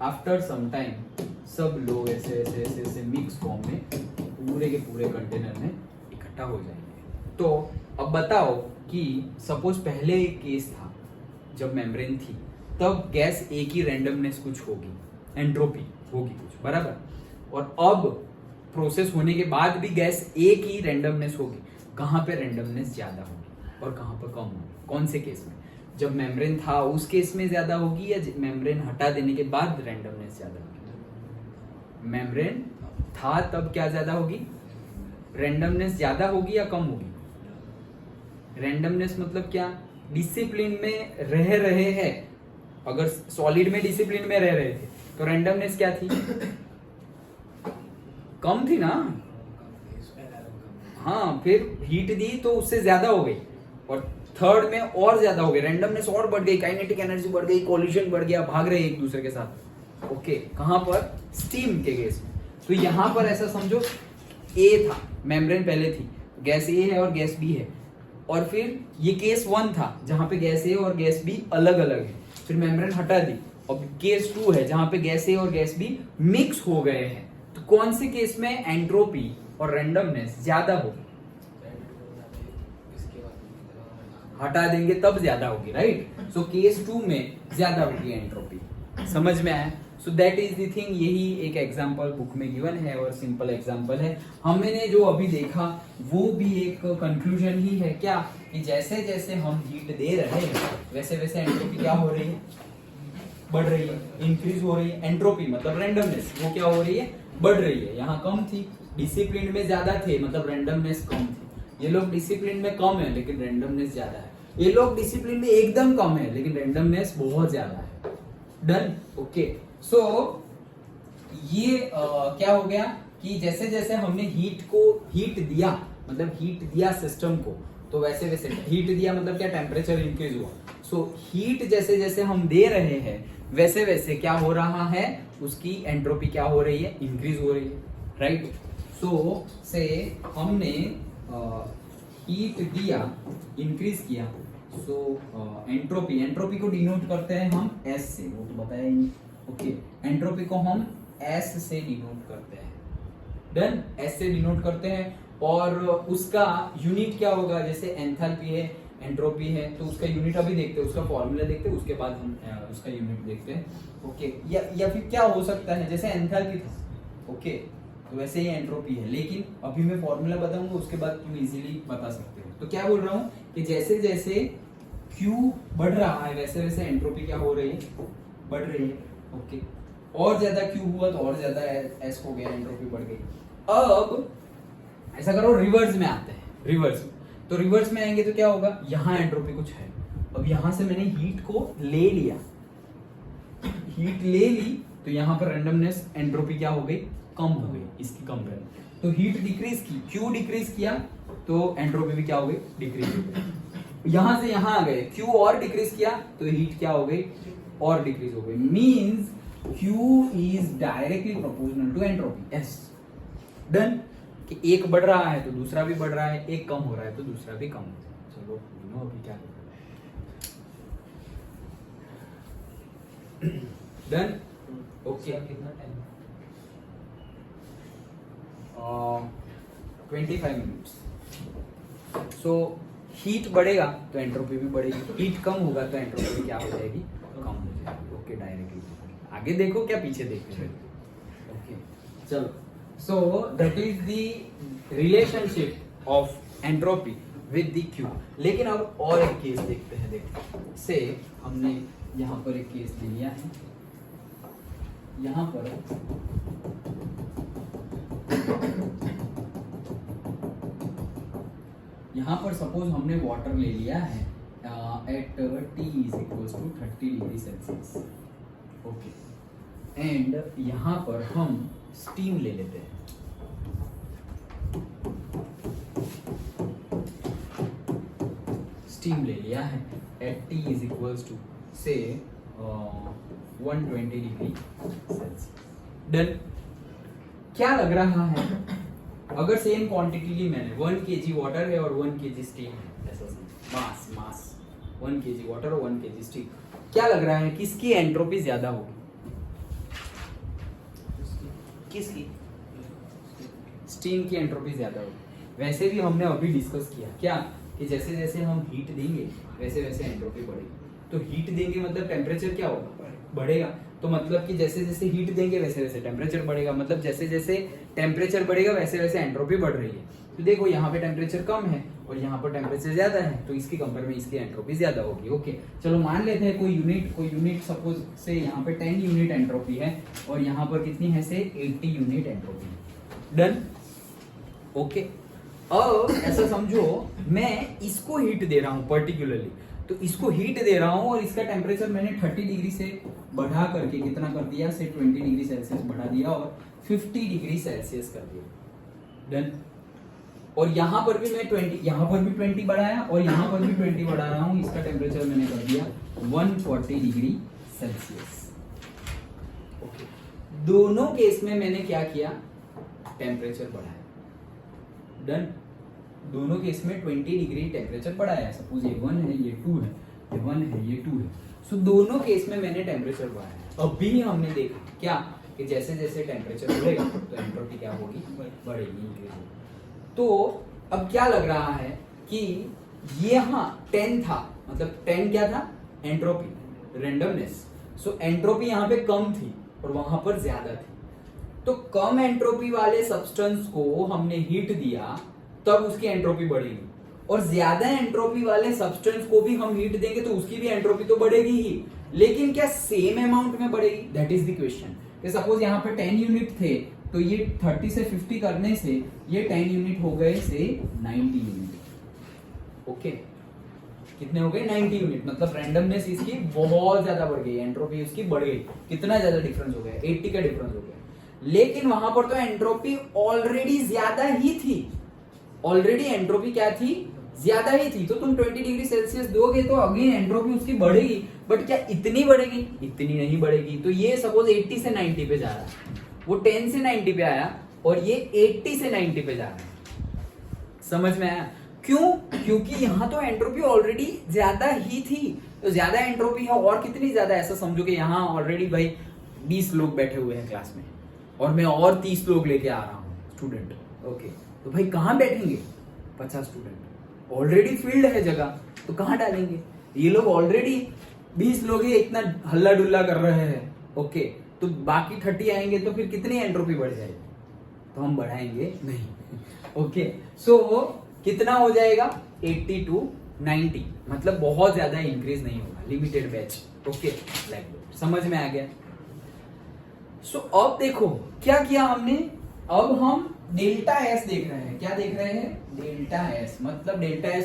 Speaker 1: आफ्टर सम टाइम सब लोग ऐसे ऐसे ऐसे ऐसे मिक्स फॉर्म में पूरे के पूरे कंटेनर में इकट्ठा हो जाएंगे। तो अब बताओ कि सपोज पहले एक केस था जब मेम्ब्रेन थी, तब गैस ए की रैंडमनेस कुछ होगी, एंट्रोपी होगी कुछ, बराबर। और अब प्रोसेस होने के बाद भी गैस ए की रैंडमनेस होगी। कहाँ पे रैंडमनेस ज्यादा होगी और कहाँ पर कम होगी? कौन से केस में? जब मेम्ब्रेन था उस केस में ज्यादा होगी या मेम्ब्रेन हटा देने के बाद रैंडमनेस ज्यादा होगी? मेम्ब्रेन था तब क्या ज्यादा होगी, रैंडमनेस ज्यादा होगी या कम होगी? रैंडमनेस मतलब क्या, डिसिप्लिन में रह रहे हैं। अगर सॉलिड में डिसिप्लिन में रह रहे थे तो रैंडमनेस क्या थी, कम थी ना। हाँ, फिर हीट दी तो उससे ज्यादा हो गई, और थर्ड में और ज्यादा हो गई, रैंडमनेस और बढ़ गई, काइनेटिक एनर्जी बढ़ गई, कोलिजन बढ़ गया, भाग रहे एक दूसरे के साथ। ओके, कहां पर? स्टीम के केस में। तो यहां पर ऐसा समझो, ए था, मेम्ब्रेन पहले थी, गैस ए है और गैस बी है, और फिर ये केस 1 था जहां पे गैस ए और गैस बी अलग अलग है। तो फिर मेम्ब्रेन हटा दी। अब केस 2 है जहां पे गैस ए और गैस बी मिक्स हो गए हैं, तो कौन से केस में एंट्रोपी और रैंडमनेस ज्यादा होगी? हटा देंगे तब ज्यादा होगी, राइट? सो केस 2 में ज्यादा होगी एंट्रोपी। समझ में आया? सो दैट इज द थिंग। यही एक एग्जांपल बुक में गिवन है और सिंपल एग्जांपल है। हमने जो अभी देखा वो भी एक कंक्लूजन ही है, क्या कि जैसे जैसे हम हीट दे रहे हैं वैसे वैसे एंट्रोपी क्या हो रही है? बढ़ रही है, इंक्रीज हो रही है। एंट्रोपी मतलब रैंडमनेस, वो क्या हो रही है? बढ़ रही है। यहाँ कम थी, डिसिप्लिन में ज्यादा थे, मतलब रैंडमनेस कम थी। ये लोग डिसिप्लिन में कम है लेकिन रैंडमनेस ज्यादा है। ये लोग डिसिप्लिन में एकदम कम है लेकिन रैंडमनेस बहुत ज्यादा है। डन? ओके। सो ये क्या हो गया कि जैसे जैसे हमने हीट दिया, मतलब हीट दिया सिस्टम को, तो वैसे वैसे हीट दिया मतलब क्या? टेम्परेचर इंक्रीज हुआ। सो हीट जैसे जैसे हम दे रहे हैं वैसे वैसे क्या हो रहा है? उसकी एंट्रोपी क्या हो रही है? इंक्रीज हो रही है, राइट? सो से हमने हीट दिया, इंक्रीज किया, सो एंट्रोपी को डिनोट करते हैं हम एस से, वो तो बताया ही। ओके, एंट्रोपी को हम एस से डिनोट करते हैं। डन? एस से डिनोट करते हैं और उसका यूनिट क्या होगा? जैसे एंथैल्पी है, एंट्रोपी है, तो उसका यूनिट अभी देखते हैं, उसका फॉर्मूला देखते हैं, उसके बाद हम उसका यूनिट देखते हैं। ओके, या फिर क्या हो सकता है? जैसे एंथैल्पी था, ओके, तो वैसे ही एंट्रोपी है, लेकिन अभी मैं फॉर्मूला बताऊंगा, उसके बाद तुम इजीली बता सकते हो। तो क्या बोल रहा हूं कि जैसे जैसे Q बढ़ रहा है वैसे वैसे एंट्रोपी क्या हो रही है? बढ़ रही है। ओके, और ज्यादा Q हुआ तो और ज्यादा S हो गया, एंट्रोपी बढ़ गई। अब ऐसा करो, रिवर्स में आते हैं। रिवर्स, तो रिवर्स में आएंगे तो क्या होगा? यहाँ एंट्रोपी कुछ है, अब यहां से मैंने हीट को ले लिया, हीट ले ली, तो यहाँ पर रैंडमनेस एंट्रोपी क्या हो गई? कम हो गई, इसकी कंपेयर। तो हीट डिक्रीज की, क्यू डिक्रीज किया, तो एंट्रोपी भी क्या हो गई? डिक्रीज हो गई। यहां से यहां आ गए, क्यू और डिक्रीज किया तो हीट क्या हो गई? और डिक्रीज हो गई। Means Q is directly proportional to entropy, S. Done? कि एक बढ़ रहा है तो दूसरा भी बढ़ रहा है, एक कम हो रहा है तो दूसरा भी कम हो रहा है। चलो अभी क्या डन? ओके,
Speaker 2: कितना टाइम?
Speaker 1: 25 मिनट्स। सो हीट बढ़ेगा तो एंट्रोपी भी बढ़ेगी, हीट कम होगा तो एंट्रोपी क्या हो जाएगी? कम हो जाएगी। ओके, डायरेक्टली आगे देखो क्या पीछे देखते हो? ओके, चलो। सो that is the relationship of entropy with the Q. लेकिन अब और एक केस देखते हैं। देखो, से हमने यहाँ पर एक केस ले लिया है, यहाँ पर सपोज हमने वाटर ले लिया है at T is equals to 30 degree Celsius. Okay, and यहाँ पर हम स्टीम ले लेते हैं। स्टीम ले लिया है at T is equals to say 120 degree Celsius. Done? क्या लग रहा है अगर सेम क्वांटिटी ली मैंने, 1 kg वाटर है और 1 kg स्टीम है, ऐसा मास 1 kg वाटर और 1 kg स्टीम, क्या लग रहा है किसकी एंट्रोपी ज्यादा होगी? किसकी? स्टीम की एंट्रोपी ज्यादा होगी। वैसे भी हमने अभी डिस्कस किया क्या कि जैसे जैसे हम हीट देंगे वैसे वैसे एंट्रोपी बढ़ेगी। तो हीट देंगे मतलब टेम्परेचर क्या होगा? बढ़ेगा। तो मतलब कि जैसे जैसे हीट देंगे वैसे वैसे टेम्परेचर बढ़ेगा, मतलब जैसे जैसे टेम्परेचर बढ़ेगा वैसे वैसे एंट्रोपी बढ़ रही है। तो देखो यहाँ पे टेम्परेचर कम है और यहाँ पर टेम्परेचर ज्यादा है, तो इसकी कंपेयर में इसकी एंट्रोपी ज्यादा होगी। ओके, चलो मान लेते हैं कोई यूनिट सपोज से यहाँ पे 10 यूनिट एंट्रोपी है और यहाँ पर कितनी है से 80 यूनिट एंट्रोपी है। डन? ओके, अब ऐसा समझो मैं इसको हीट दे रहा हूँ पर्टिकुलरली, तो इसको हीट दे रहा हूँ और इसका टेम्परेचर मैंने 30 डिग्री से बढ़ा करके कितना कर दिया से 20 डिग्री सेल्सियस बढ़ा दिया और 50 डिग्री सेल्सियस कर दिया। डन? और यहाँ पर भी मैं 20, यहाँ पर भी 20 बढ़ाया और यहाँ पर भी 20 बढ़ा रहा हूँ, इसका टेम्परेचर मैंने कर दिया 140 डिग्री सेल्सियस। ओके, दोनों केस में मैंने क्या किया? टेम्परेचर बढ़ाया। डन? दोनों केस में 20 डिग्री टेम्परेचर बढ़ाया। सपोज ये 1 है ये 2 है, ये 1 है, ये 2 है। सो दोनों केस में मैंने टेम्परेचर बढ़ाया है। अभी हमने देखा क्या कि जैसे जैसे टेम्परेचर बढ़ेगा तो एंट्रोपी क्या होगी, बढ़ेगी, इंक्रीज होगी। तो अब क्या लग रहा है कि ये यहाँ 10 था, मतलब 10 क्या था, एंट्रोपी, रेंडमनेस। सो एंट्रोपी यहाँ पे कम थी और वहां पर ज्यादा थी। तो कम एंट्रोपी वाले सब्सटेंस को हमने हीट दिया तब उसकी एंट्रोपी बढ़ेगी, और ज्यादा एंट्रोपी वाले सब्सटेंस को भी हम हीट देंगे तो उसकी भी एंट्रोपी तो बढ़ेगी ही, लेकिन क्या सेम अमाउंट में बढ़ेगी? That is the question. Suppose यहाँ पे 10 यूनिट थे तो ये 30 से 50 करने से ये 10 यूनिट हो गए से 90 यूनिट। ओके, कितने हो गए? 90 यूनिट। मतलब रैंडमनेस इसकी बहुत ज्यादा बढ़ गई, एंट्रोपी उसकी बढ़ गई। कितना ज्यादा डिफरेंस हो गया? 80 का डिफरेंस हो गया। लेकिन वहां पर तो एंट्रोपी ऑलरेडी ज्यादा ही थी, ऑलरेडी एंट्रोपी क्या थी? ज्यादा ही थी। तो तुम 20 डिग्री सेल्सियस दोगे तो अगेन एंट्रोपी उसकी बढ़ेगी, बट क्या इतनी बढ़ेगी? इतनी नहीं बढ़ेगी। तो ये सपोज 80 से 90 पे जा रहा है, वो 10 से 90 पे आया और ये 80 से 90 पे जा रहा है। समझ में आया? क्यों? क्योंकि यहाँ तो एंट्रोपी ऑलरेडी ज्यादा ही थी। तो ज्यादा एंट्रोपी है, और कितनी ज्यादा? ऐसा समझो कि यहाँ ऑलरेडी भाई 20 लोग बैठे हुए हैं क्लास में और मैं और 30 लोग लेके आ रहा हूँ स्टूडेंट। ओके, तो भाई कहाँ बैठेंगे? 50 स्टूडेंट, ऑलरेडी फील्ड है जगह, तो कहाँ डालेंगे? ये लोग ऑलरेडी 20 लोग ही इतना हल्ला डुल्ला कर रहे हैं। ओके, तो बाकी 30 आएंगे तो फिर कितनी एंट्रोपी बढ़ जाएगी? तो हम बढ़ाएंगे नहीं। ओके, सो कितना हो जाएगा? 80 to 90, मतलब बहुत ज्यादा इंक्रीज नहीं होगा, लिमिटेड बैच। ओके, लाइक समझ में आ गया? सो अब देखो क्या किया हमने। अब हम डेल्टा एस देख रहे हैं। क्या देख रहे हैं? डेल्टा एस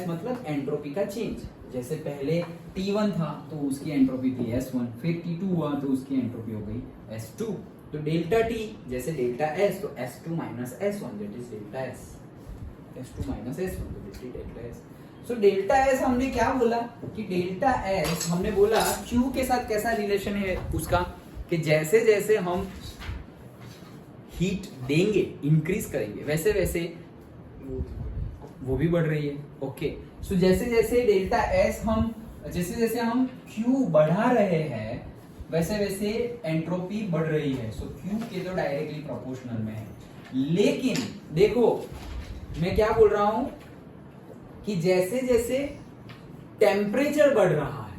Speaker 1: मतलब एंट्रोपी का चेंज। जैसे पहले T1 था तो उसकी एंट्रोपी थी S1, फिर T2 हुआ तो उसकी एंट्रोपी हो गई S2। तो डेल्टा T जैसे डेल्टा S तो S2 minus S1 that is delta S, S2 minus S1 तो that is delta S। So delta S हमने क्या बोला कि डेल्टा S हमने बोला Q के साथ कैसा रिलेशन है उसका, कि जैसे जैसे हम हीट देंगे, इंक्रीज करेंगे, वैसे वैसे वो भी बढ़ रही है। ओके, सो जैसे जैसे डेल्टा एस हम Q बढ़ा रहे हैं वैसे वैसे एंट्रोपी बढ़ रही है। सो Q के तो डायरेक्टली प्रोपोर्शनल में है। लेकिन देखो मैं क्या बोल रहा हूं कि जैसे जैसे टेम्परेचर बढ़ रहा है,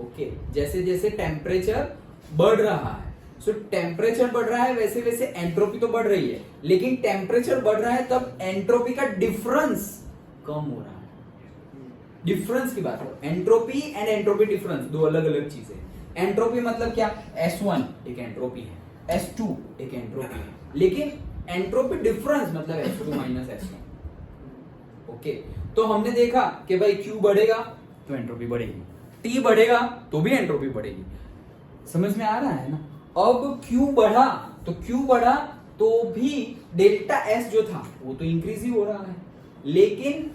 Speaker 1: ओके, जैसे जैसे टेम्परेचर बढ़ रहा है, सो टेम्परेचर बढ़ रहा है वैसे वैसे एंट्रोपी तो बढ़ रही है, लेकिन टेम्परेचर बढ़ रहा है तब एंट्रोपी का डिफरेंस कम हो रहा है। डिफरेंस की बात करो, एंट्रोपी एंड एंट्रोपी डिफरेंस दो अलग अलग चीजें। एंट्रोपी मतलब क्या? S1 एक एंट्रोपी है, S2 एक एंट्रोपी है, लेकिन एंट्रोपी डिफरेंस मतलब S2 माइनस S1। ओके, तो हमने देखा कि भाई Q बढ़ेगा तो एंट्रोपी बढ़ेगी, T बढ़ेगा तो भी एंट्रोपी बढ़ेगी। समझ में आ रहा है ना? अब Q बढ़ा तो भी डेल्टा S जो था वो तो इंक्रीज ही हो रहा है, लेकिन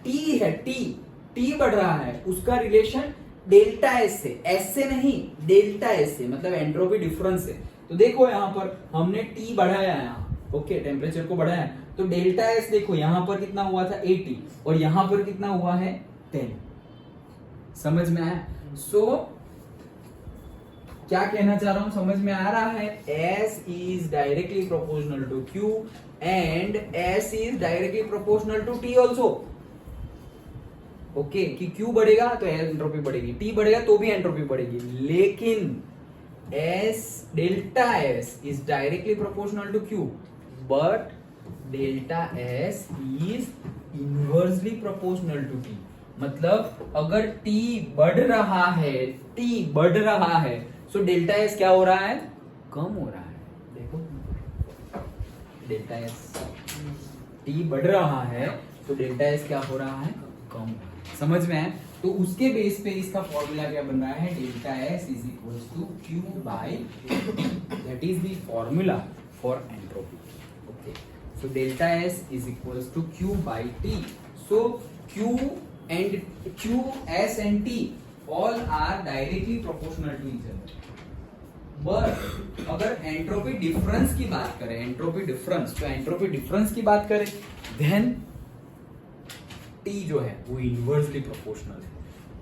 Speaker 1: T है, T बढ़ रहा है, उसका रिलेशन डेल्टा S से, S से नहीं, डेल्टा S से, मतलब एंट्रोपी डिफरेंस से। तो देखो यहाँ पर हमने T बढ़ाया है यहाँ, ओके, टेम्परेचर को बढ़ाया, तो डेल्टा S देखो यहाँ पर कितना हुआ था 80 और यहाँ पर कितना हुआ है 10। समझ में आया? सो क्या कहना चाह रहा हूं, समझ में आ रहा है? S is directly proportional to Q and S is directly proportional to T also। Okay, कि Q बढ़ेगा तो एंट्रोपी बढ़ेगी, T बढ़ेगा तो भी एंट्रोपी बढ़ेगी, लेकिन delta S is directly proportional to Q but delta S is inversely proportional to T। मतलब अगर T बढ़ रहा है सो डेल्टा S क्या हो रहा है? कम हो रहा है। देखो डेल्टा S T बढ़ रहा है तो डेल्टा S क्या हो रहा है? कम हो रहा है। समझ में है? तो उसके बेस पे इसका फॉर्मूला क्या बन रहा है? Delta S is equals to Q by T, that is the formula for entropy. Okay, so delta S is equals to Q by T। So Q, S and T all are directly proportional to each other। But अगर entropy difference की बात करें, entropy difference की बात करें, then T जो है वो इनवर्सली प्रोपोर्शनल है।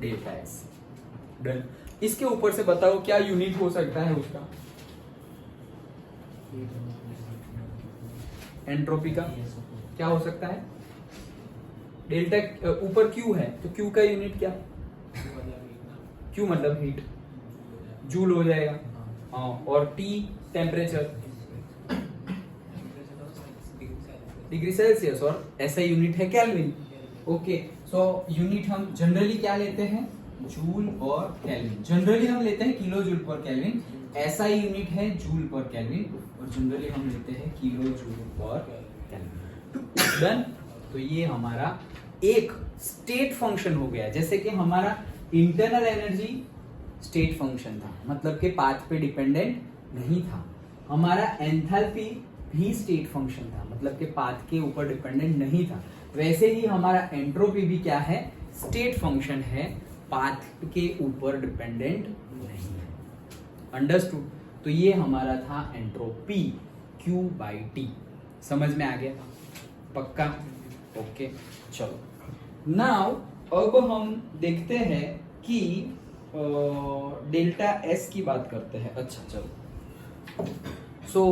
Speaker 1: Delta S. डन। इसके ऊपर से बताओ क्या यूनिट हो सकता है उसका, एंट्रोपी का क्या हो सकता है? डेल्टा ऊपर क्यू है तो क्यू का यूनिट क्या? क्यू मतलब हीट, जूल हो जाएगा। हाँ, और टी टेम्परेचर, डिग्री सेल्सियस, और ऐसा यूनिट है केल्विन। ओके, सो यूनिट हम जनरली क्या लेते हैं? जूल और केल्विन। जनरली हम लेते हैं किलो जूल पर केल्विन, ऐसा यूनिट है जूल पर केल्विन, और जनरली हम लेते हैं किलो जूल पर केल्विन। डन। तो ये हमारा एक स्टेट फंक्शन हो गया, जैसे कि हमारा इंटरनल एनर्जी स्टेट फंक्शन था, मतलब कि पाथ पे डिपेंडेंट नहीं था। हमारा एंथैल्पी भी स्टेट फंक्शन था, मतलब कि पाथ के ऊपर डिपेंडेंट नहीं था। वैसे ही हमारा एंट्रोपी भी क्या है? स्टेट फंक्शन है, पाथ के ऊपर डिपेंडेंट नहीं है। अंडरस्टूड? तो ये हमारा था एंट्रोपी, Q/T। समझ में आ गया? पक्का? ओके, चलो नाउ अब हम देखते हैं कि डेल्टा एस की बात करते हैं। अच्छा चलो, सो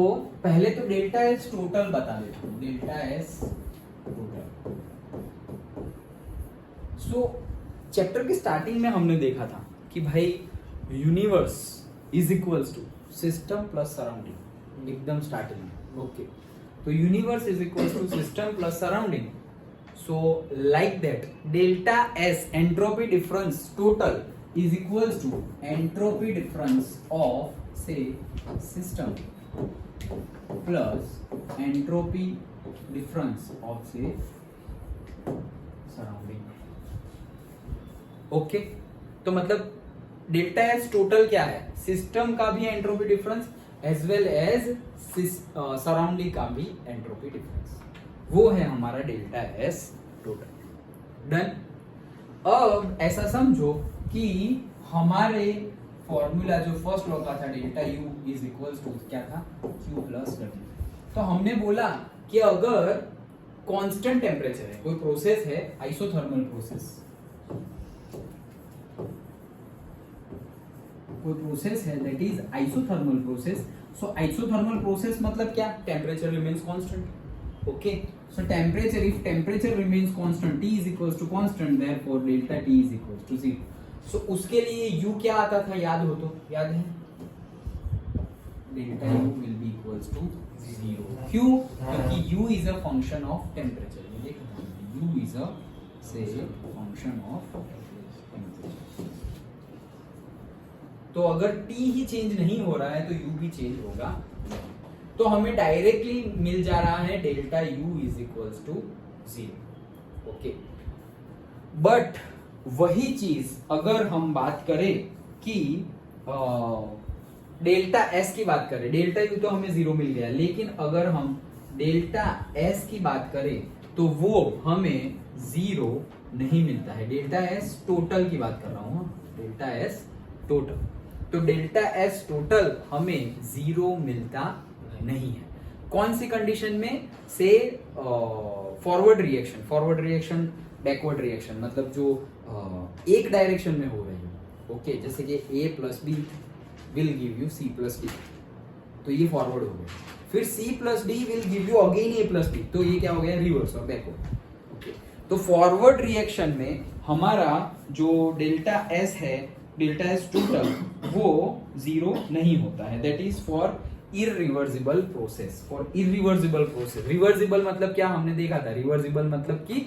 Speaker 1: पहले तो डेल्टा एस टोटल बता देता हूं। Delta S total, so chapter के स्टार्टिंग में हमने देखा था कि भाई universe is equals to system plus surrounding, एकदम स्टार्टिंग में। ओके, तो universe is equals to system plus surrounding. So like that, delta S entropy difference total is equals to entropy difference of say system plus entropy difference of say surrounding. Okay, तो मतलब delta S total क्या है? System का भी entropy difference as well as surrounding का भी entropy difference, वो है हमारा डेल्टा एस टोटल। डन। अब ऐसा समझो कि हमारे फॉर्मूला जो फर्स्ट लॉ का था delta U is equals to क्या था? Q plus W. तो हमने बोला कि अगर कांस्टेंट टेम्परेचर है, कोई प्रोसेस है आइसोथर्मल प्रोसेस, कोई प्रोसेस है that is isothermal process. So isothermal process मतलब क्या? Temperature remains constant. Okay, so temperature, if temperature remains constant, T is equals to constant, therefore delta T is equals to 0. So उसके लिए U क्या आता था? याद हो तो? याद है? Delta U will be equals to 0. क्यों? क्योंकि U is a function of temperature. ये देखो, U is a say function of temperature. तो अगर T ही चेंज नहीं हो रहा है तो U भी चेंज होगा, तो हमें डायरेक्टली मिल जा रहा है delta U is equals to 0। Okay, but वही चीज अगर हम बात करें कि डेल्टा एस की बात करें, डेल्टा यू तो हमें 0 मिल गया, लेकिन अगर हम डेल्टा एस की बात करें तो वो हमें 0 नहीं मिलता है। डेल्टा एस टोटल की बात कर रहा हूं, डेल्टा एस टोटल। तो डेल्टा एस टोटल हमें 0 मिलता नहीं है। कौन सी कंडीशन में? से फॉरवर्ड रिएक्शन, बैकवर्ड रिएक्शन, मतलब जो एक डायरेक्शन में हो रही है। ओके, जैसे कि A plus B will give you C plus D, तो ये फॉरवर्ड हो गया। फिर C plus D will give you again A plus B, तो ये क्या हो गया? रिवर्स और बैकवर्ड। ओके, तो फॉरवर्ड रिएक्शन में हमारा जो डेल्टा एस है, डेल्टा एस टोटल, वो 0 नहीं होता है। That is for irreversible process, reversible मतलब क्या? हमने देखा था, रिवर्सिबल मतलब कि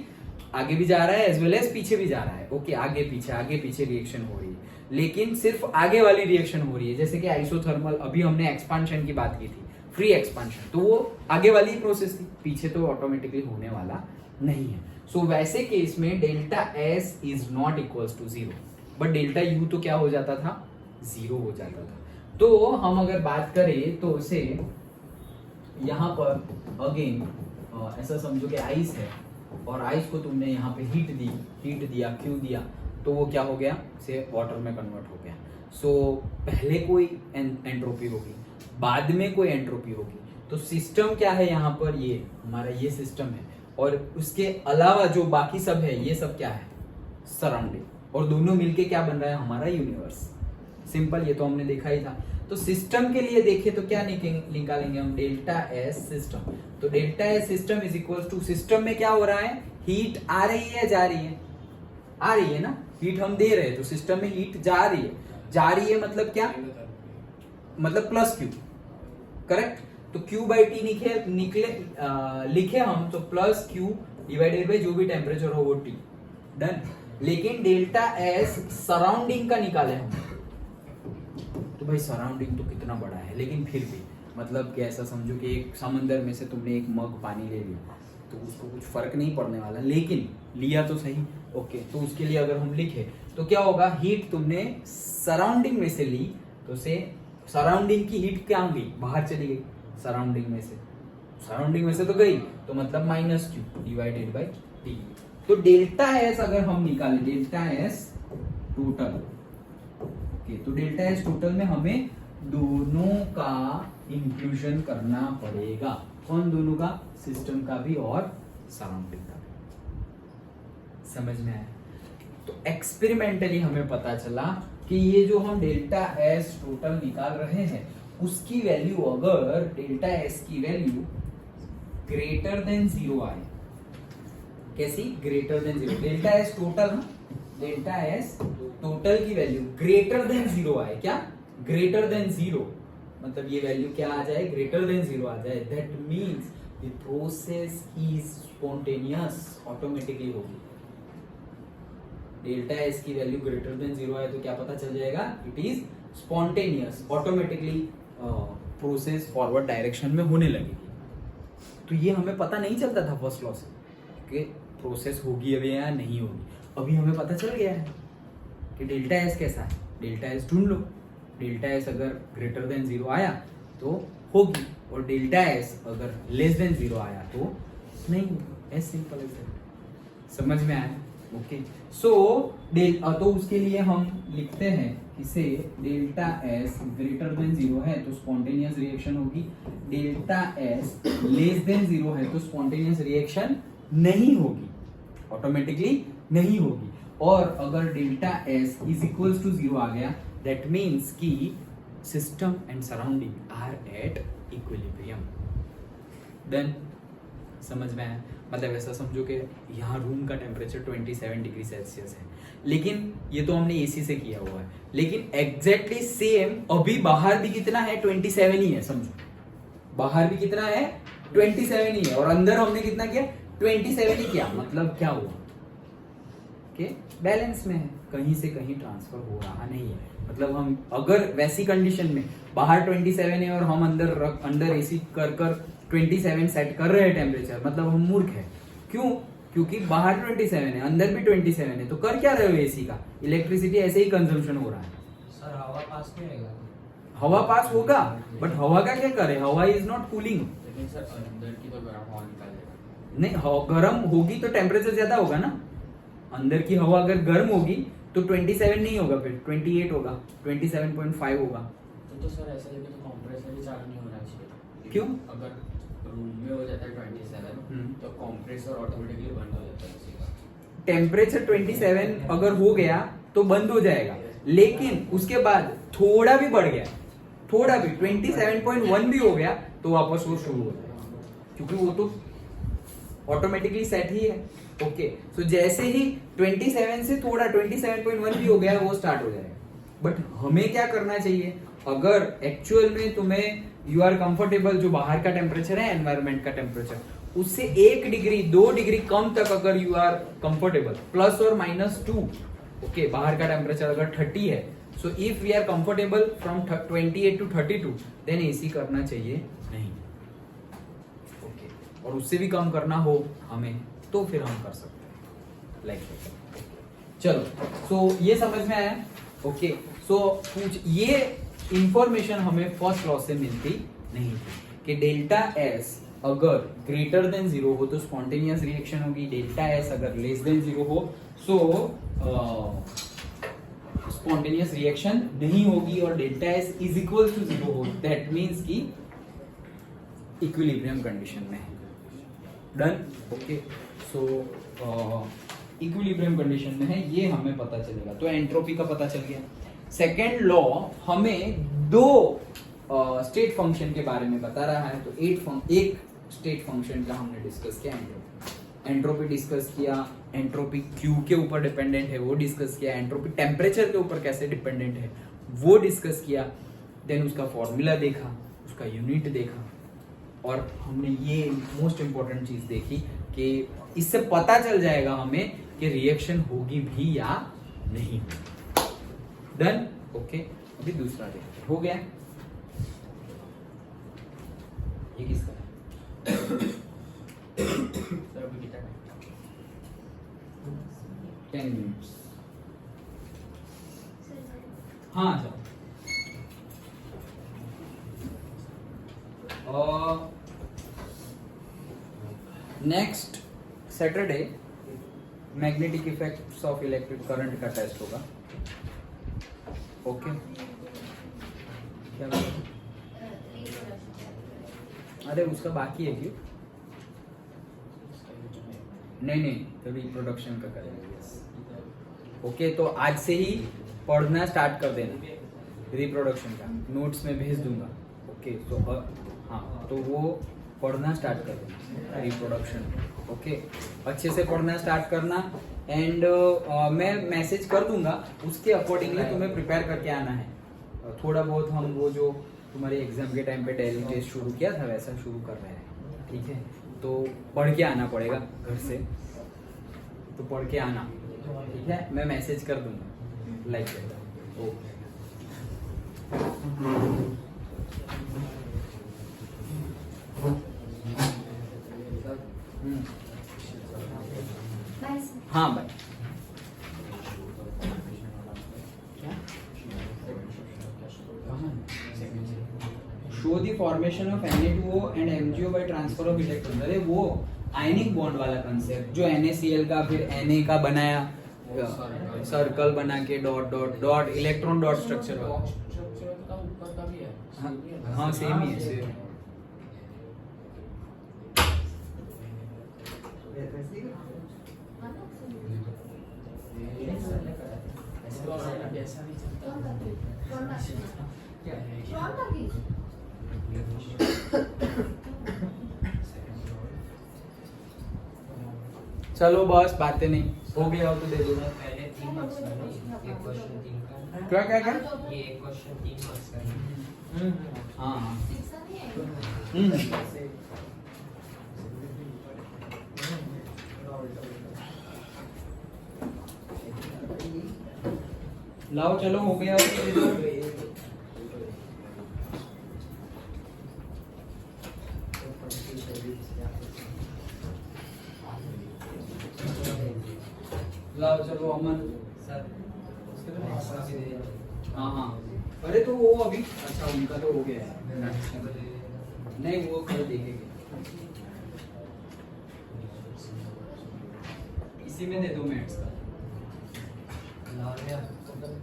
Speaker 1: आगे भी जा रहा है एज वेल एज पीछे भी जा रहा है। ओके, आगे पीछे रिएक्शन हो रही है, लेकिन सिर्फ आगे वाली रिएक्शन हो रही है। जैसे कि आइसोथर्मल, अभी हमने एक्सपांशन की बात की थी, फ्री एक्सपांशन, तो वो आगे वाली प्रोसेस थी, पीछे तो ऑटोमेटिकली होने वाला नहीं है। सो वैसे केस में delta S is not equals to 0, but delta U तो क्या हो जाता था? 0 हो जाता था। तो हम अगर बात करें तो उसे यहाँ पर अगेन ऐसा समझो कि आइस है, और आइस को तुमने यहाँ पे हीट दिया, क्यों दिया? तो वो क्या हो गया? से वाटर में कन्वर्ट हो गया। सो पहले कोई एंट्रोपी होगी, बाद में कोई एंट्रोपी होगी। तो सिस्टम क्या है यहाँ पर? ये हमारा ये सिस्टम है, और उसके अलावा जो बाकी सब है ये सब क्या है? सराउंडिंग। और दोनों मिलके क्या बन रहा है, हमारा यूनिवर्स। सिंपल, ये तो हमने देखा ही था। तो सिस्टम के लिए देखें तो क्या निकालेंगे हम, डेल्टा एस सिस्टम। तो delta S system is equal to, system में क्या हो रहा है, हीट आ रही है जा रही है, आ रही है ना, हीट हम दे रहे हैं तो सिस्टम में हीट जा रही है, जा रही है मतलब क्या, मतलब प्लस क्यू, करेक्ट। तो Q बाई टी लिखे हम तो प्लस Q डिवाइडेड बाई जो भी टेम्परेचर हो वो T, डन। लेकिन डेल्टा एस सराउंडिंग का निकाले हम, तो भाई सराउंडिंग तो कितना बड़ा है, लेकिन फिर भी मतलब कि ऐसा समझो कि एक समंदर में से तुमने एक मग पानी ले लिया तो उसको कुछ फर्क नहीं पड़ने वाला, लेकिन लिया तो सही, ओके। तो उसके लिए अगर हम लिखे तो क्या होगा, हीट तुमने सराउंडिंग में से ली तो से सराउंडिंग की हीट क्या गई, बाहर चली गई सराउंडिंग में से, सराउंडिंग में से तो गई, तो मतलब minus Q divided by T. तो डेल्टा एस अगर हम निकालें, डेल्टा एस टोटल, ओके, तो डेल्टा एस टोटल में हमें दोनों का इंक्लूजन करना पड़ेगा। कौन दोनों का, सिस्टम का भी और सराउंडिंग का भी। समझ में आया। तो एक्सपेरिमेंटली हमें पता चला कि ये जो हम डेल्टा एस टोटल निकाल रहे हैं उसकी वैल्यू, अगर डेल्टा एस की वैल्यू ग्रेटर देन 0 आए, कैसी, greater than 0, delta S total ना, डेल्टा एस टोटल की वैल्यू ग्रेटर देन 0 आए, क्या, ग्रेटर देन 0, मतलब ये वैल्यू क्या आ जाए, ग्रेटर देन 0 आ जाए, that means the process is spontaneous, automatically होगी। डेल्टा एस की वैल्यू ग्रेटर देन 0 आए तो क्या पता चल जाएगा, it is spontaneous, automatically process forward direction में होने लगेगी। तो ये हमें पता नहीं चलता था फर्स्ट लॉ से कि प्रोसेस होगी अभी या नहीं होगी, अभी हमें पता चल गया है कि डेल्टा एस कैसा है। डेल्टा एस ढूंढ लो, डेल्टा एस अगर ग्रेटर देन 0 आया तो होगी, और डेल्टा एस अगर लेस देन 0 आया तो नहीं होगी, एज सिंपल एज दैट। समझ में आया, ओके। सो तो उसके लिए हम लिखते हैं इसे, डेल्टा एस ग्रेटर देन 0 है तो स्पॉन्टेनियस रिएक्शन होगी, डेल्टा एस लेस देन 0 है तो स्पॉन्टेनियस रिएक्शन नहीं होगी, ऑटोमेटिकली नहीं होगी। और अगर delta S is equals to 0 आ गया, दैट मीन्स कि system and surrounding are at equilibrium. Then समझ में आया, मतलब ऐसा समझो कि यहाँ रूम का टेम्परेचर 27 डिग्री सेल्सियस है, लेकिन ये तो हमने एसी से किया हुआ है, लेकिन एग्जैक्टली सेम अभी बाहर भी कितना है, 27 ही है, समझो बाहर भी कितना है, 27 ही है, और अंदर हमने कितना किया, 27 ही किया, मतलब क्या हुआ कि बैलेंस में है, कहीं से कहीं ट्रांसफर हो रहा नहीं है। मतलब हम अगर वैसी कंडीशन में बाहर 27 है और हम अंदर एसी कर 27 सेट कर रहे हैं टेम्परेचर, मतलब हम मूर्ख है। क्यों, क्योंकि बाहर 27 है, अंदर भी 27 है, तो कर क्या रहे हो एसी का, इलेक्ट्रिसिटी ऐसे ही कंजम्पशन हो रहा है।
Speaker 2: सर हवा पास नहीं होगा,
Speaker 1: हवा पास होगा, बट हवा का क्या करे, हवा इज नॉट कूलिंग।
Speaker 2: लेकिन सर अंदर की तो गर्म हवा निकालेगा।
Speaker 1: नहीं, गर्म होगी तो टेम्परेचर ज्यादा होगा ना, अंदर की हवा अगर गर्म होगी तो 27 नहीं होगा, फिर 28 होगा, 27.5 होगा।
Speaker 2: तो सर ऐसा लेके तो कंप्रेसर ही चालू नहीं होना चाहिए।
Speaker 1: क्यों?
Speaker 2: अगर रूम में हो जाता है 27 तो कंप्रेसर ऑटोमेटिकली बंद हो जाता है उसी का।
Speaker 1: टेम्परेचर 27 अगर हो गया तो बंद हो जाएगा, लेकिन उसके बाद थोड़ा भी बढ़ गया, थोड़ा भी 27.1 भी हो गया तो वापस वो शुरू हो जाएगा, क्योंकि वो तो ऑटोमेटिकली सेट ही है। ओके, सो जैसे ही 27 से थोड़ा 27.1 भी हो गया वो स्टार्ट हो जाएगा। बट हमें क्या करना चाहिए, अगर एक्चुअल में तुम्हें यू आर कंफर्टेबल, जो बाहर का टेम्परेचर है एनवायरमेंट का टेम्परेचर, उससे 1 डिग्री 2 डिग्री कम तक अगर यू आर कंफर्टेबल, प्लस और -2, ओके, बाहर का टेम्परेचर अगर 30 है, so if we are comfortable from 28 to 32, then AC करना चाहिए नहीं। ओके, और उससे भी कम करना हो हमें तो फिर हम कर सकते हैं लाइक। चलो, सो ये समझ में आया। ओके, सो कुछ ये इंफॉर्मेशन हमें फर्स्ट लॉ से मिलती नहीं थी कि डेल्टा एस अगर ग्रेटर देन 0 हो तो स्पॉन्टेनियस रिएक्शन होगी, डेल्टा एस अगर लेस देन 0 हो सो स्पॉन्टेनियस रिएक्शन नहीं होगी, और delta S is equal to 0 हो, दैट मीन्स कि इक्विलिब्रियम कंडीशन में है। Done. Okay, so equilibrium condition में है, ये हमें पता चलेगा। तो एंट्रोपी का पता चल गया। सेकेंड लॉ हमें दो स्टेट फंक्शन के बारे में बता रहा है। तो एक स्टेट फंक्शन का हमने डिस्कस किया, एंट्रोपी डिस्कस किया, एंट्रोपी क्यू के ऊपर डिपेंडेंट है वो डिस्कस किया, एंट्रोपी टेम्परेचर के ऊपर कैसे डिपेंडेंट है वो डिस्कस किया, देन उसका फॉर्मूला देखा, उसका यूनिट देखा, और हमने ये मोस्ट इंपॉर्टेंट चीज देखी कि इससे पता चल जाएगा हमें कि रिएक्शन होगी भी या नहीं। Done, okay. अभी दूसरा देखते हैं, हो गया। ये किसका है?
Speaker 2: सर अभी कितना
Speaker 1: 10 मिनट्स। हाँ जाओ। Next Saturday magnetic effects of electric current का टेस्ट होगा। ओके, क्या बोला? अरे उसका बाकी है क्यों? नहीं, तो रिप्रोडक्शन का करेंगे। ओके, तो आज से ही पढ़ना स्टार्ट कर देना रिप्रोडक्शन का, नोट्स में भेज दूंगा। ओके, तो हाँ, तो वो पढ़ना स्टार्ट कर देना रिप्रोडक्शन। ओके, अच्छे से पढ़ना स्टार्ट करना, एंड मैं मैसेज कर दूंगा, उसके अकॉर्डिंगली तुम्हें प्रिपेयर करके आना है। थोड़ा बहुत हम वो जो तुम्हारे एग्जाम के टाइम पे डेली टेस्ट शुरू किया था वैसा शुरू कर रहे हैं, ठीक है? तो पढ़ के आना पड़ेगा घर से, तो पढ़ के आना, ठीक है? मैं मैसेज कर दूंगा लाइक ओके। हाँ भाई, show the formation of Na2O and MgO by transfer of electron. अरे वो आयनिक बॉन्ड वाला कंसेप्ट जो NaCl का फिर Na का बनाया, सर्कल बना के dot dot dot electron dot structure वाला।
Speaker 2: ऊपर का भी है।
Speaker 1: हाँ सेम ही है, सेम।
Speaker 2: ऐसा नहीं चलता।
Speaker 1: चलो बस बातें नहीं हो गया हो तो दे दो।
Speaker 2: पहले 3 मार्क्स का नहीं, एक क्वेश्चन 3 का।
Speaker 1: क्या क्या क्या?
Speaker 2: ये एक क्वेश्चन 3 मार्क्स का है।
Speaker 1: हाँ हाँ। लाओ चलो हो गया हो तो दे दो। लाओ चलो अमन सर, हाँ हाँ। अरे तो वो अभी अच्छा उनका तो हो गया है, नहीं वो कल देखेंगे। इसी में दे दो मैथ्स का,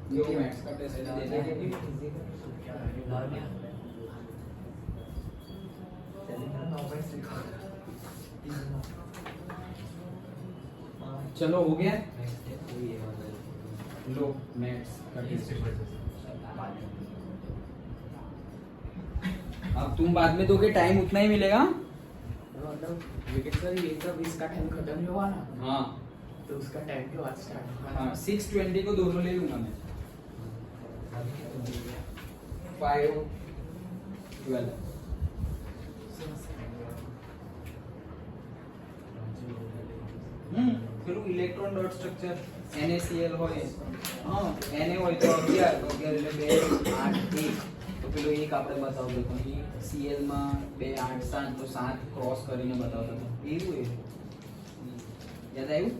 Speaker 1: दो मैथ्स का टेस्ट दे देंगे। चलो हो गया, लो मैथ्स का टेस्ट। अब तुम बाद में दोगे, टाइम उतना ही मिलेगा।
Speaker 2: विकेट सर ये सब इसका टाइम खत्म नहीं हुआ ना,
Speaker 1: हाँ
Speaker 2: तो उसका टाइम के बाद स्टार्ट होगा।
Speaker 1: हाँ 6:20 को दोनों ले लूंगा मैं। 5:12 પેલું ઇલેક્ટ્રોન ડોટ સ્ટ્રક્ચર NaCl હોય, હા Na હોય તો 11 તો 11 એટલે 2 8 1 તો પેલું એક આપણે બતાવતો હતો Cl માં 2 8 7 તો 7 ક્રોસ કરીને બતાવતો હતો એવું એ યાદ આવ્યું?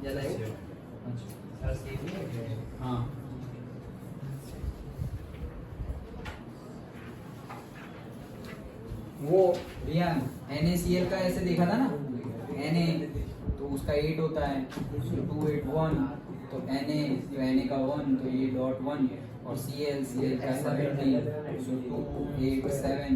Speaker 1: યાદ આવ્યું? हाँ वो रियान NaCl का ऐसे देखा था ना, Na तो उसका 8 होता है, 2 8 1 तो Na तो Na का 1 तो ये डॉट 1 और Cl का 17 so 2 8 7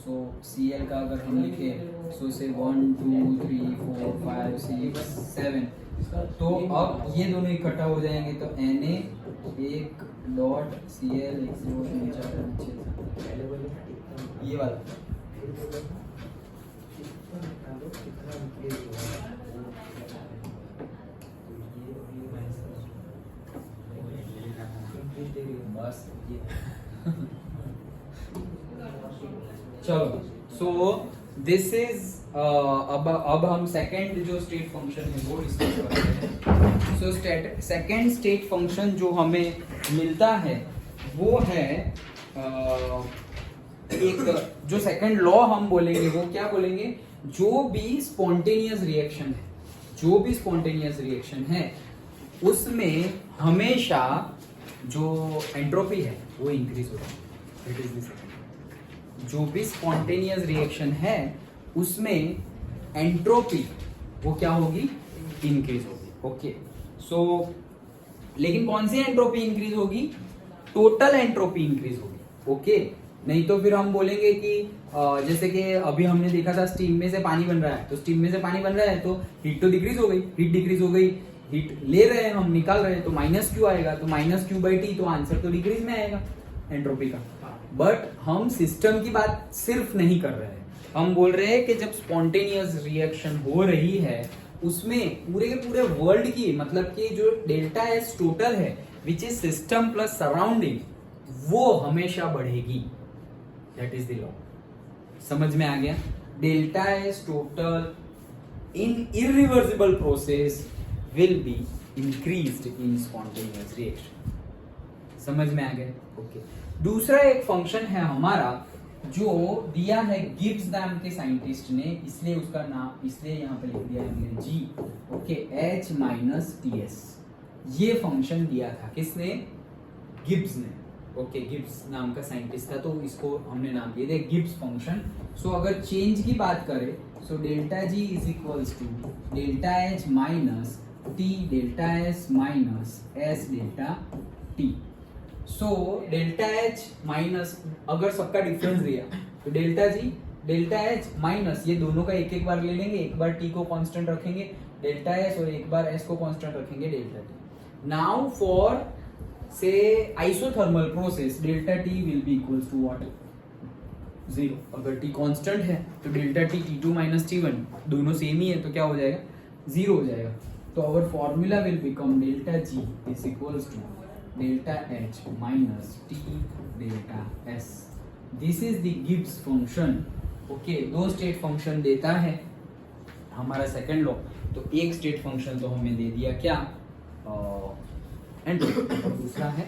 Speaker 1: so Cl का अगर हम लिखे सो से 1 2 3 4 5 6 7, तो अब ये दोनों इकट्ठा हो जाएंगे तो Na एक डॉट Cl एक से 2 3 4 5 6 ये वाला बस ये चलो सो दिस इज अब हम सेकंड जो स्टेट फंक्शन है वो डिस्कस करते हैं। सो सेकंड स्टेट फंक्शन जो हमें मिलता है वो है एक जो सेकंड लॉ हम बोलेंगे वो क्या बोलेंगे, जो भी स्पॉन्टेनियस रिएक्शन है उसमें हमेशा जो एंट्रोपी है वो इंक्रीज होता है। इट इज द सेकंड, जो भी स्पॉन्टेनियस रिएक्शन है उसमें एंट्रोपी वो क्या होगी, इंक्रीज होगी। ओके सो लेकिन कौन सी एंट्रोपी इंक्रीज होगी, टोटल एंट्रोपी इंक्रीज होगी। ओके नहीं तो फिर हम बोलेंगे कि जैसे कि अभी हमने देखा था स्टीम में से पानी बन रहा है, तो स्टीम में से पानी बन रहा है तो हीट तो डिक्रीज हो गई, हीट ले रहे हैं हम, निकाल रहे हैं, तो माइनस क्यू आएगा, तो माइनस क्यू बाई टी, तो आंसर तो डिक्रीज में आएगा एंट्रोपी का। बट हम सिस्टम की बात सिर्फ नहीं कर रहे हैं, हम बोल रहे हैं कि जब स्पॉन्टेनियस रिएक्शन हो रही है उसमें पूरे के पूरे वर्ल्ड की, मतलब कि जो डेल्टा एस टोटल है which is system plus surrounding, वो हमेशा बढ़ेगी। That is the law. समझ में आ गया? Delta S total in irreversible process will be increased in spontaneous reaction. समझ में आ गया? ओके दूसरा एक फंक्शन है हमारा जो दिया है गिब्स नाम के साइंटिस्ट ने, इसलिए उसका नाम इसलिए यहाँ पे लिख दिया हमने जी। ओके H माइनस TS, ये फंक्शन दिया था किसने, गिब्स ने। ओके गिब्स नाम का साइंटिस्ट था, तो इसको हमने नाम दिया था गिब्स फंक्शन। सो अगर चेंज की बात करें so delta G is equals to delta H minus T delta S minus S delta T. So delta H minus, अगर सबका डिफरेंस दिया तो delta G delta H minus, ये दोनों का एक एक बार ले लेंगे, एक बार टी को कांस्टेंट रखेंगे डेल्टा एस और एक बार एस को कांस्टेंट रखेंगे delta T. Now for say isothermal process delta T will be equals to what, 0। अगर टी कांस्टेंट है तो delta T T2 minus T1 दोनों सेम ही है तो क्या हो जाएगा, 0 हो जाएगा। तो our formula will become delta G is equals to delta H minus T delta S. This is the Gibbs function. Okay दो स्टेट फंक्शन देता है हमारा सेकंड लॉ, तो एक स्टेट फंक्शन तो हमें दे दिया क्या, एंट्रोपी, और दूसरा है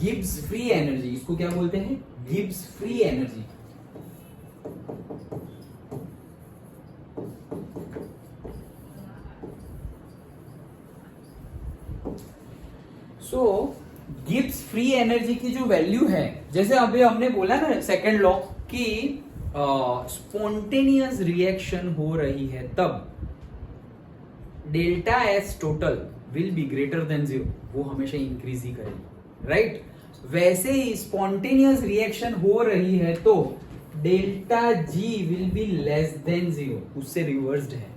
Speaker 1: गिब्स फ्री एनर्जी। इसको क्या बोलते हैं, गिब्स फ्री एनर्जी। सो गिब्स फ्री एनर्जी की जो वैल्यू है, जैसे अभी हमने बोला ना सेकंड लॉ कि स्पॉन्टेनियस रिएक्शन हो रही है तब delta S total will be greater than 0, वो हमेशा इंक्रीज ही करेगी, राइट? वैसे ही स्पॉन्टेनियस रिएक्शन हो रही है तो delta ji will be less than 0, उससे रिवर्स्ड है।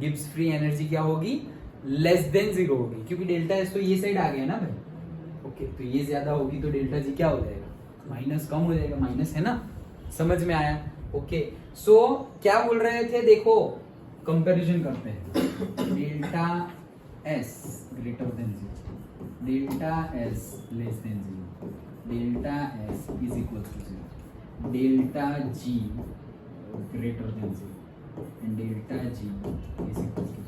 Speaker 1: गिब्स फ्री एनर्जी क्या होगी, लेस देन 0 होगी, क्योंकि डेल्टा एस तो ये साइड आ गया ना भाई। ओके तो ये ज्यादा होगी तो डेल्टा जी क्या हो जाएगा, माइनस कम हो जाएगा, माइनस है ना। समझ में आया? ओके सो क्या बोल रहे थे, देखो कंपैरिजन करते हैं। Delta S greater than 0, delta S less than 0, delta S is equal to 0, delta G greater than 0 and delta G is equal to 0।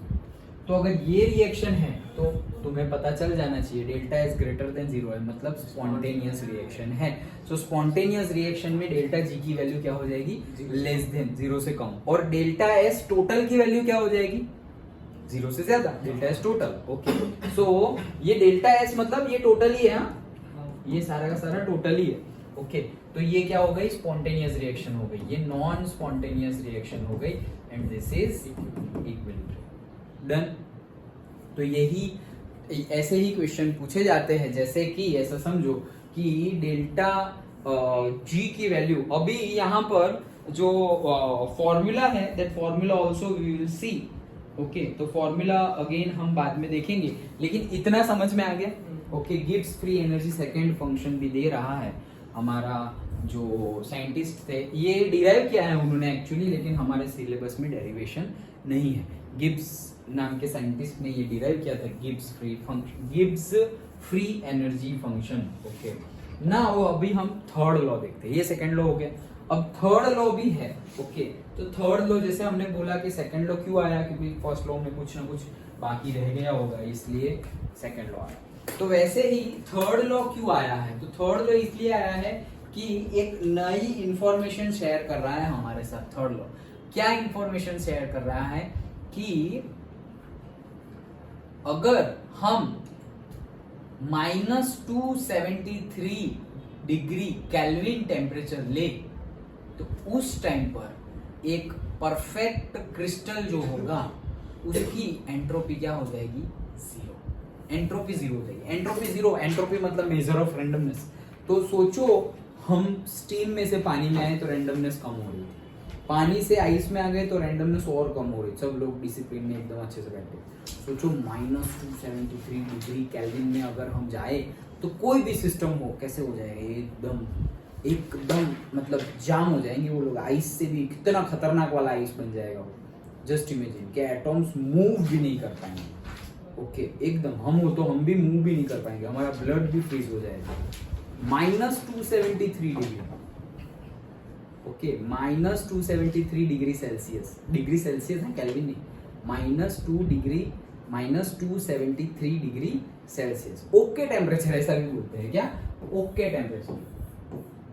Speaker 1: तो अगर ये रिएक्शन है तो तुम्हें पता चल जाना चाहिए डेल्टा एस ग्रेटर देन 0 है, मतलब स्पॉन्टेनियस रिएक्शन है। सो स्पॉन्टेनियस रिएक्शन में डेल्टा जी की वैल्यू क्या हो जाएगी, लेस देन 0 से कम, और डेल्टा एस टोटल की वैल्यू क्या हो जाएगी, 0 से ज्यादा, delta S total. Okay so ये डेल्टा एस मतलब ये टोटल ही है, हाँ ये सारा का सारा टोटल ही है। ओके तो ये क्या हो गई, स्पॉन्टेनियस रिएक्शन हो गई, ये नॉन स्पॉन्टेनियस रिएक्शन हो गई, and this is equilibrium. Done. तो यही ऐसे ही क्वेश्चन पूछे जाते हैं, जैसे कि ऐसा समझो कि डेल्टा जी की वैल्यू, अभी यहाँ पर जो फॉर्मूला है that formula also we will see. Okay, तो फॉर्मूला अगेन हम बाद में देखेंगे, लेकिन इतना समझ में आ गया। Okay, Gibbs free energy second function भी दे रहा है हमारा जो साइंटिस्ट थे, ये डिराइव किया है उन्होंने एक्चुअली, लेकिन हमारे सिलेबस में डेरिवेशन नहीं है। गिब्स नाम के साइंटिस्ट ने ये डिराइव किया था, Gibbs free energy function. Okay, ना वो अभी हम थर्ड लॉ देखते हैं, ये सेकंड लॉ हो गया, अब थर्ड लॉ भी है। ओके, तो थर्ड लॉ जैसे हमने बोला कि सेकंड लॉ क्यों आया, क्योंकि फर्स्ट लॉ में कुछ ना कुछ बाकी रह गया होगा, इसलिए सेकंड लॉ आया। तो वैसे ही थर्ड लॉ क्यों आया है, तो थर्ड लॉ इसलिए आया है कि एक नई इंफॉर्मेशन शेयर कर रहा है हमारे साथ थर्ड लॉ। क्या इंफॉर्मेशन शेयर कर रहा है कि अगर हम -273 डिग्री केल्विन टेम्परेचर ले तो उस टाइम पर एक परफेक्ट क्रिस्टल जो होगा उसकी एंट्रोपी क्या हो जाएगी, जीरो। एंट्रोपी जीरो हो जाएगी। एंट्रोपी जीरो, एंट्रोपी मतलब मेजर ऑफ रैंडमनेस। तो सोचो हम स्टीम में से पानी में आए तो रैंडमनेस कम हो रही है, पानी से आइस में आ गए तो रैंडमनेस और कम हो रही है, सब लोग डिसिप्लिन में एकदम अच्छे से बैठे। सोचो -273 डिग्री केल्विन में अगर हम जाए तो कोई भी सिस्टम हो कैसे हो जाएगा, एकदम मतलब जाम हो जाएंगे वो लोग, आइस से भी कितना खतरनाक वाला आइस बन जाएगा वो। जस्ट इमेजिन कि एटॉम्स मूव भी नहीं कर पाएंगे। ओके, एकदम हम हो तो हम भी मूव भी नहीं कर पाएंगे, हमारा ब्लड भी फ्रीज हो जाएगा। -273 degree, okay, -273 degree Celsius, degree Celsius है केल्विन नहीं, -273 डिग्री सेल्सियस ओके टेम्परेचर, ऐसा भी बोलते हैं क्या, ओके टेम्परेचर।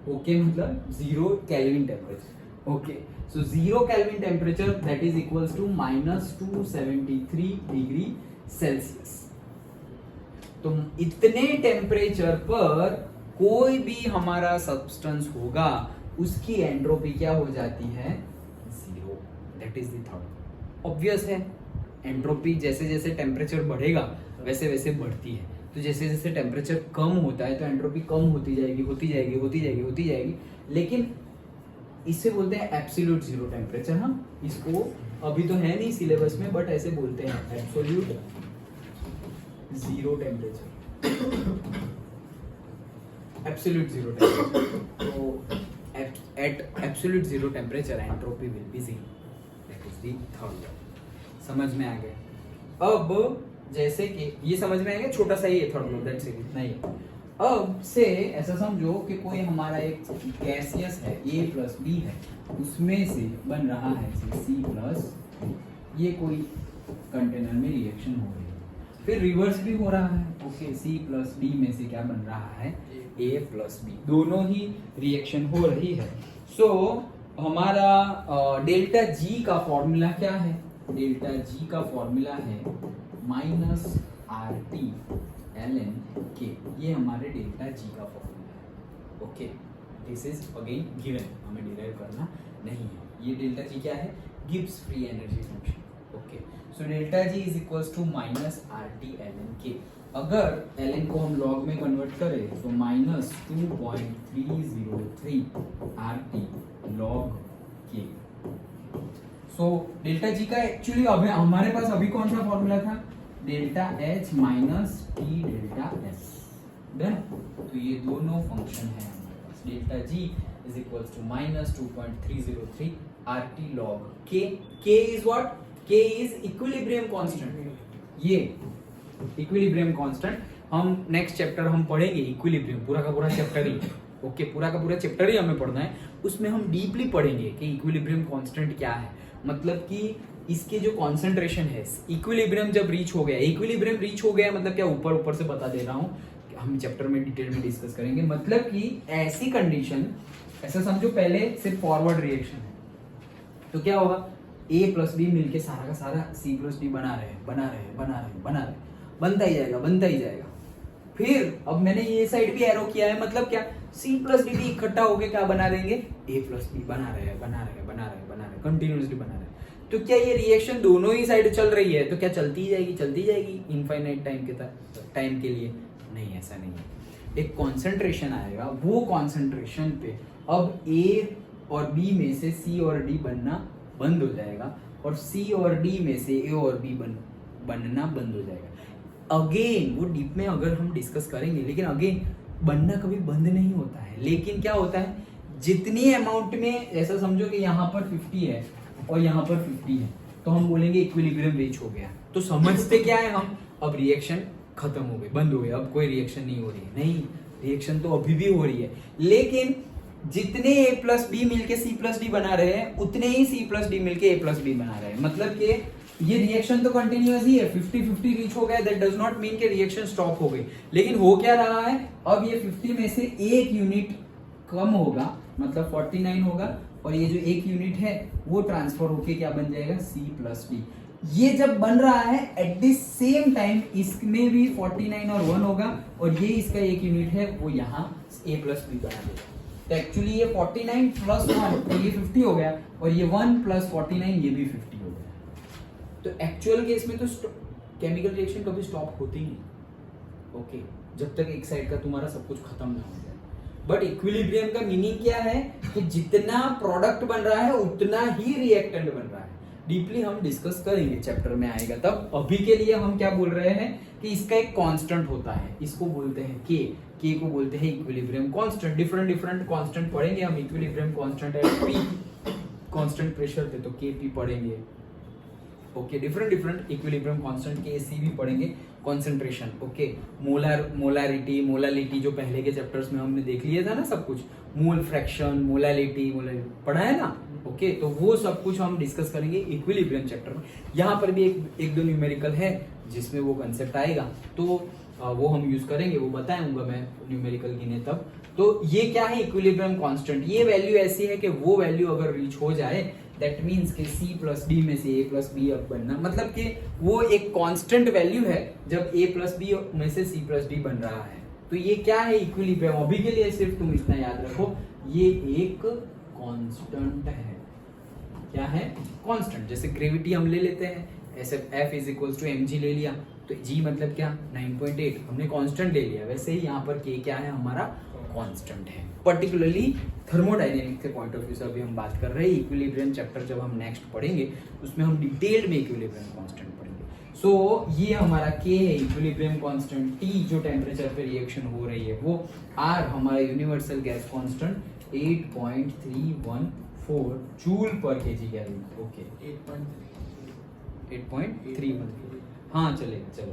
Speaker 1: ओके मतलब 0 kelvin temperature. Okay, so 0 kelvin temperature that is equals to -273 degree Celsius. तो इतने टेम्परेचर पर कोई भी हमारा सब्सटेंस होगा उसकी एंट्रोपी क्या हो जाती है, zero. That is the thought. Obvious है, एंट्रोपी जैसे जैसे टेम्परेचर बढ़ेगा वैसे वैसे बढ़ती है, तो जैसे जैसे टेम्परेचर कम होता है तो एंट्रोपी कम होती जाएगी, लेकिन इससे बोलते हैं एब्सोल्यूट जीरो टेम्परेचर। हम इसको अभी तो है नहीं सिलेबस में, बट ऐसे बोलते हैं absolute zero temperature, absolute zero temperature. तो at absolute zero temperature entropy will be zero. That is the third law. समझ में आ गया? अब जैसे कि ये समझ में आ गया, छोटा सा ही है थर्ड लॉ, दैट्स इट, इतना ही है। अब से ऐसा समझो कि कोई हमारा एक गैसियस है, A प्लस B है, उसमें से बन रहा है C+, ये कोई कंटेनर में रिएक्शन हो रही है, फिर रिवर्स भी हो रहा है। ओके, C+D में से क्या बन रहा है, A प्लस B, दोनों ही रिएक्शन हो रही है। सो हमारा डेल्टा G का फॉर्मूला क्या है, डेल्टा G का फॉर्मूला है -RT ln K, ये हमारे डेल्टा G का फॉर्मूला है। Okay, this is again given, हमें डिराइव करना नहीं है। ये डेल्टा G क्या है, Gibbs free energy function. Okay, so delta G is equals to -RT ln K। अगर ln को हम लॉग में कन्वर्ट करें तो -2.303 RT log K। So delta G का एक्चुअली अभी हमारे पास अभी कौन सा फॉर्मूला था, delta H minus T delta S। Done, तो ये दोनों फंक्शन है हमारे पास। Delta G is equals to -2.303 RT log K। K is what, K is equilibrium constant. ये इक्विलिब्रियम कांस्टेंट हम नेक्स्ट चैप्टर हम पढ़ेंगे, इक्विलिब्रियम पूरा का पूरा चैप्टर ही। ओके, पूरा का पूरा चैप्टर ही हमें पढ़ना है, उसमें हम डीपली पढ़ेंगे कि इक्विलिब्रियम कांस्टेंट क्या है, मतलब कि इसके जो कॉन्सेंट्रेशन है, इक्विलिब्रियम जब रीच हो गया, इक्विलिब्रियम रीच हो गया मतलब क्या, ऊपर ऊपर से बता दे रहा हूँ, हम चैप्टर में डिटेल में डिस्कस करेंगे। मतलब कि ऐसी कंडीशन, ऐसा समझो पहले सिर्फ फॉरवर्ड रिएक्शन है, तो क्या होगा, A प्लस B मिलके सारा का सारा C प्लस D बना रहे हैं, बनता ही जाएगा। फिर अब मैंने ये साइड भी एरो किया है, मतलब क्या, C प्लस D भी इकट्ठा होके क्या बना देंगे, A प्लस B बना रहे हैं, कंटिन्यूसली बना रहे हैं। तो क्या ये रिएक्शन दोनों ही साइड चल रही है, तो क्या चलती जाएगी इनफाइनाइट टाइम के लिए? नहीं, ऐसा नहीं है। एक कॉन्सेंट्रेशन आएगा, वो कॉन्सेंट्रेशन पे अब A और B में से C और D बनना बंद हो जाएगा और C और D में से A और B बनना बंद हो जाएगा। अगेन वो डीप में अगर हम डिस्कस करेंगे, लेकिन अगेन बनना कभी बंद नहीं होता है। लेकिन क्या होता है, जितनी अमाउंट में, ऐसा समझो कि यहाँ पर 50 है और यहाँ पर 50 है, तो हम बोलेंगे इक्विलिब्रियम रीच हो गया। तो समझते क्या है हम, अब रिएक्शन खत्म हो गई, बंद हो गई, अब कोई रिएक्शन नहीं हो रही है। नहीं, रिएक्शन तो अभी भी हो रही है, लेकिन जितने A प्लस बी मिलके C प्लस डी बना रहे हैं, उतने ही C प्लस डी मिलके A प्लस बी बना रहे हैं। मतलब कि ये रिएक्शन तो कंटिन्यूअस ही है, 50-50 रीच हो गया, दैट डज नॉट मीन कि रिएक्शन स्टॉप हो गई। लेकिन हो क्या रहा है, अब ये 50 में से एक यूनिट कम होगा, मतलब 49 होगा, और ये जो एक यूनिट है वो ट्रांसफर होके क्या बन जाएगा, C प्लस डी। ये जब बन रहा है एट द सेम टाइम इसमें भी 49 और 1 होगा, और ये इसका एक यूनिट है वो यहाँ A प्लस बी बना देगा। तो एक्चुअली ये 49 प्लस 1 तो ये 50 हो गया, और ये 1 प्लस 49 ये भी 50 हो गया। तो एक्चुअल केस में तो केमिकल रिएक्शन कभी स्टॉप होती नहीं, ओके, जब तक एक साइड का तुम्हारा सब कुछ खत्म ना हो जाए। बट इक्विलिब्रियम का मीनिंग क्या है कि जितना प्रोडक्ट बन रहा है उतना ही रिएक्टेंट बन रहा है। डीपली हम डिस्कस करेंगे, चैप्टर में आएगा तब। अभी के लिए हम क्या बोल रहे हैं कि इसका एक कांस्टेंट होता है, इसको बोलते हैं के को बोलते हैं इक्विलिब्रियम कांस्टेंट। डिफरेंट कांस्टेंट पढ़ेंगे हम, इक्विलिब्रियम कांस्टेंट है P, कांस्टेंट प्रेशर पे तो Kp पढ़ेंगे, okay. Different equilibrium constant Kc भी पढ़ेंगे, कंसंट्रेशन, ओके। मोलारिटी, मोलालिटी जो पहले के चैप्टर्स में हमने देख लिया था ना, सब कुछ, मोल फ्रैक्शन, मोलालिटी पढ़ा है ना, ओके। तो वो सब कुछ हम डिस्कस करेंगे इक्विलिब्रियम चैप्टर में। यहाँ पर भी एक दो न्यूमेरिकल है जिसमें वो कंसेप्ट आएगा, तो वो हम यूज करेंगे, वो बताऊंगा मैं न्यूमेरिकल गिने तब। तो ये क्या है, इक्विलिब्रियम कांस्टेंट। ये वैल्यू ऐसी है कि वो वैल्यू अगर रीच हो जाए, दैट मीन्स कि C प्लस डी में से A प्लस बी अब बनना, मतलब कि वो एक कांस्टेंट वैल्यू है जब A प्लस बी में से C प्लस डी बन रहा है। तो ये क्या है, इक्विलिब्रियम। अभी के लिए सिर्फ तुम इतना याद रखो, ये एक कांस्टेंट है। क्या है, कांस्टेंट। जैसे ग्रेविटी हम ले लेते हैं, ऐसे F is equals to mg ले लिया, तो g मतलब क्या, 9.8, हमने कांस्टेंट ले लिया। वैसे ही यहाँ पर k क्या है, हमारा कांस्टेंट है। पर्टिकुलरली थर्मोडायनेमिक्स के पॉइंट ऑफ व्यू से अभी हम बात कर रहे हैं। इक्विलिब्रियम चैप्टर जब हम नेक्स्ट पढ़ेंगे उसमें हम डिटेल्ड में इक्विलिब्रियम कांस्टेंट पढ़ेंगे। सो ये हमारा k है इक्विलिब्रियम कांस्टेंट, T जो टेम्परेचर पे रिएक्शन हो रही है वो, R हमारा यूनिवर्सल गैस कांस्टेंट 8.314 जूल पर केजी कैलोरी, ओके। 8.314, हाँ चलेगा,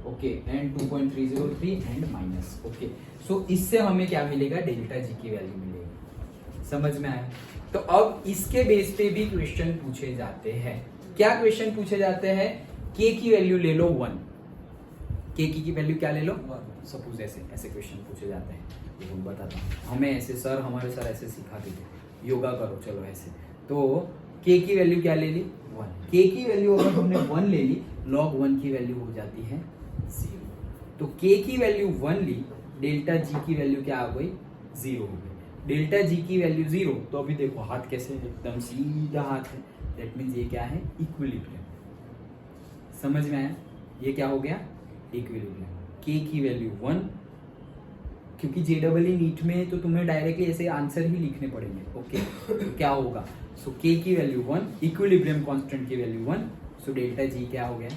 Speaker 1: okay. And 2.303 and minus, okay. So इससे हमें क्या मिलेगा, डेल्टा जी की वैल्यू मिलेगी। समझ में आया? तो अब इसके बेस पे भी क्वेश्चन पूछे जाते हैं। क्या क्वेश्चन पूछे जाते हैं, के की वैल्यू ले लो 1, के की वैल्यू क्या ले लो 1। सपोज ऐसे क्वेश्चन पूछे जाते हैं, तो मैं बताता हूँ। हमें ऐसे हमारे सर ऐसे सिखाते थे, योगा करो, चलो ऐसे। तो के की वैल्यू क्या ले ली 1, के की वैल्यू अगर हमने 1 ले ली, log 1 की वैल्यू हो जाती है 0। तो के की वैल्यू 1 ली, डेल्टा जी की वैल्यू क्या आ गई, 0 हो गई। डेल्टा जी की वैल्यू 0, तो अभी देखो हाथ कैसे एकदम सीधा हाथ है, दैट मीन्स ये क्या है, इक्विलिब्रियम। समझ में आया? ये क्या हो गया, इक्विलिब्रियम। के की वैल्यू 1, क्योंकि JEE नीट में तो तुम्हें डायरेक्टली ऐसे आंसर ही लिखने पड़ेंगे, ओके। तो क्या होगा, सो के की वैल्यू 1, इक्विलिब्रियम कांस्टेंट की वैल्यू 1, सो डेल्टा जी क्या हो गया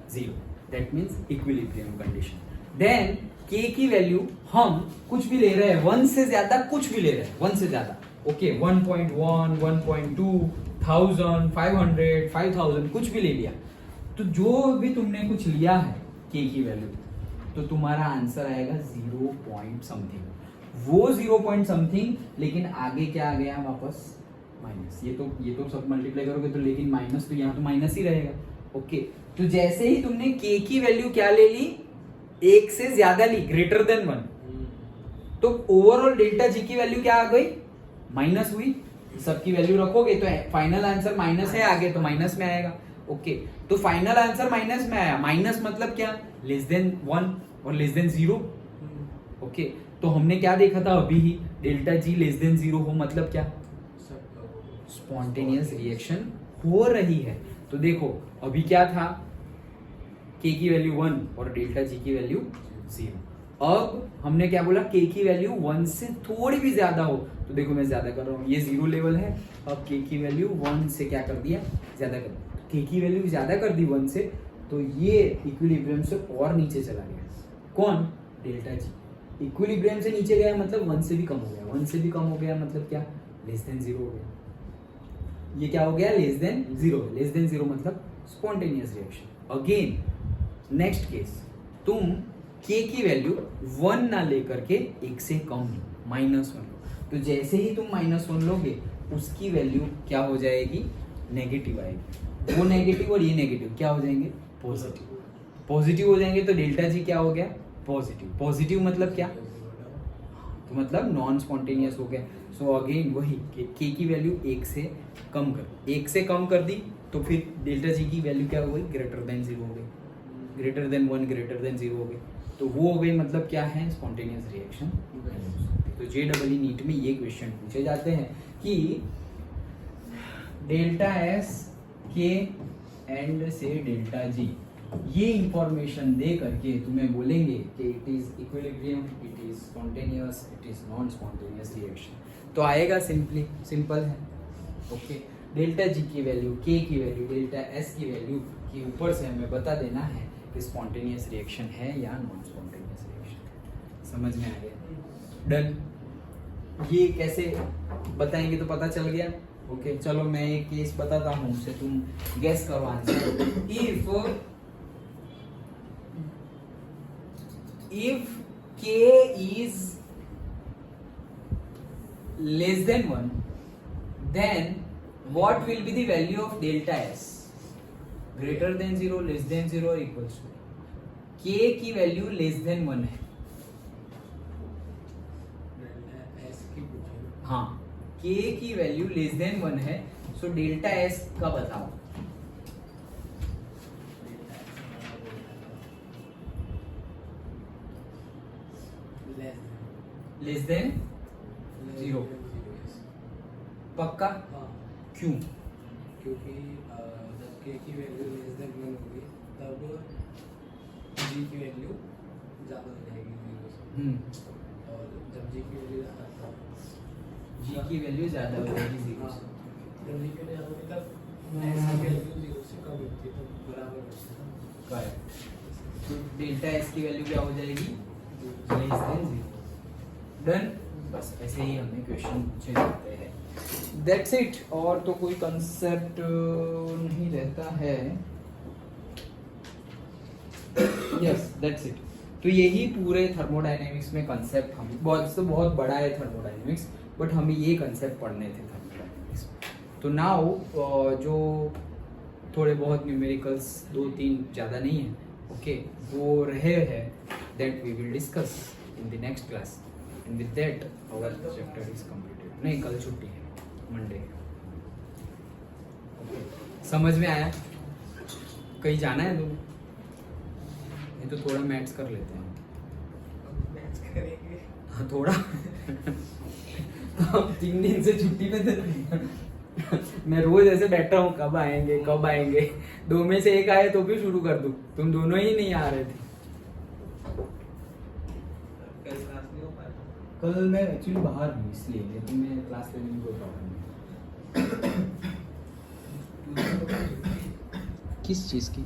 Speaker 1: 0, that means equilibrium condition. Then K की वैल्यू हम कुछ भी ले रहे हैं, 1 से ज्यादा कुछ भी ले रहे हैं, 1 से ज्यादा, ओके। 1.1, 1.2, 1000, 500, 5000 कुछ भी ले लिया। तो जो भी तुमने कुछ लिया है के की वैल्यू, तो तुम्हारा आंसर आएगा 0 पॉइंट समथिंग। वो 0 पॉइंट समथिंग, लेकिन आगे क्या आ गया वापस माइनस। ये तो सब मल्टीप्लाई करोगे तो, लेकिन माइनस तो यहाँ तो माइनस ही रहेगा, ओके। तो जैसे ही तुमने के की वैल्यू क्या ले ली, 1 से ज्यादा ली, ग्रेटर देन 1, तो ओवरऑल डेल्टा जी की वैल्यू क्या आ गई, माइनस हुई। सबकी वैल्यू रखोगे तो फाइनल आंसर माइनस है आगे, तो माइनस में आएगा, ओके। तो फाइनल आंसर माइनस में आया। माइनस मतलब क्या, लेस देन 1 और लेस देन 0, ओके। तो हमने क्या देखा था अभी ही, डेल्टा जी लेस देन 0 हो मतलब क्या, स्पॉन्टेनियस रिएक्शन हो रही है। तो देखो अभी क्या था, के की वैल्यू 1 और डेल्टा जी की वैल्यू 0। अब हमने क्या बोला, के की वैल्यू 1 से थोड़ी भी ज्यादा हो तो देखो मैं ज्यादा कर रहा हूँ, ये 0 लेवल है, अब के की वैल्यू 1 से क्या कर दिया, ज्यादा कर दिया, के की वैल्यू ज्यादा कर दी 1 से, तो ये इक्विलिब्रियम से और नीचे चला गया। कौन, डेल्टा जी। इक्विलिब्रियम से नीचे गया मतलब 1 से भी कम हो गया, 1 से भी कम हो गया मतलब क्या, लेस देन 0 हो गया। ये क्या हो गया, लेस देन 0, लेस देन 0 मतलब spontaneous reaction. Again next case, तुम के की वैल्यू 1 ना लेकर के 1 से कम लो, -1 लो, तो जैसे ही तुम -1 लोगे उसकी वैल्यू क्या हो जाएगी, नेगेटिव आएगी। वो नेगेटिव और ये नेगेटिव क्या हो जाएंगे, पॉजिटिव। पॉजिटिव हो जाएंगे तो डेल्टा जी क्या हो गया, पॉजिटिव। पॉजिटिव मतलब क्या, तो मतलब नॉन स्पॉन्टेनियस हो गया। सो अगेन वही के की वैल्यू 1 से कम कर, 1 से कम कर दी तो फिर डेल्टा जी की वैल्यू क्या हो गई, ग्रेटर देन 0 हो गई, ग्रेटर देन 1 ग्रेटर देन 0 हो गई, तो वो हो गई मतलब क्या है, स्पॉन्टेनियस रिएक्शन। तो JEE नीट में ये क्वेश्चन पूछे जाते हैं कि डेल्टा एस के एंड से डेल्टा जी, ये इंफॉर्मेशन दे करके तुम्हें बोलेंगे कि it is equilibrium, it is spontaneous, it is non spontaneous reaction. तो आएगा सिंपल है। ओके, डेल्टा जी की वैल्यू, के की वैल्यू, डेल्टा एस की वैल्यू के ऊपर से हमें बता देना है कि स्पॉन्टेनियस रिएक्शन है या नॉन स्पॉन्टेनियस रिएक्शन। समझ में आ गया, डन। ये कैसे बताएंगे तो पता चल गया। ओके चलो मैं एक केस बताता हूँ, उससे तुम गेस करो answer. If k is less than 1, then what will be the value of delta s? Greater than 0, less than 0 or equals to? k की वैल्यू लेस देन 1 है। हाँ, k की वैल्यू लेस देन 1 है, सो delta s का बताओ। Less than 0 पक्का? क्यों?
Speaker 3: क्योंकि जब k की वैल्यू लेस देन 1 होगी तब g की वैल्यू ज़्यादा हो जाएगी 0 से, और जब g की वैल्यू ज़्यादा
Speaker 1: g की वैल्यू ज़्यादा हो जाएगी 0 से।
Speaker 3: जब g की वैल्यू ज़्यादा होगी तब s की वैल्यू 0 से कम होती है, तो बराबर होती है।
Speaker 1: करेक्ट। तो डेल्टा s की वैल्यू क्या हो जाएगी, लेस देन 0। डन। बस ऐसे ही हमें क्वेश्चन पूछे जाते हैं, दैट्स इट। और तो कोई कंसेप्ट नहीं रहता है। Yes that's it. तो यही पूरे थर्मोडायनेमिक्स में कंसेप्ट, हम बहुत बड़ा है थर्मोडायनेमिक्स, बट हमें ये कंसेप्ट पढ़ने थे थर्मोडायनेमिक्स। तो नाउ जो थोड़े बहुत न्यूमेरिकल्स 2-3 ज़्यादा नहीं है, ओके, वो रहे हैं, that we will discuss in the next class, and with that our chapter is completed. नहीं, कल छुट्टी है, मंडे। समझ में आया? कहीं जाना है तुम्हें? नहीं तो थोड़ा मैथ्स कर लेते हैं।
Speaker 3: मैच करेंगे
Speaker 1: हाँ थोड़ा। हम 3 दिन से छुट्टी पे थे। मैं रोज ऐसे बैठा हूँ, कब आएंगे कब आएंगे। 2 में से एक आए तो भी शुरू कर दूं, तुम दोनों ही नहीं आ रहे थे। कल मैं एक्चुअली बाहर हूँ इसलिए, लेकिन मैं क्लास लेने में कोई प्रॉब्लम नहीं। किस चीज़ की?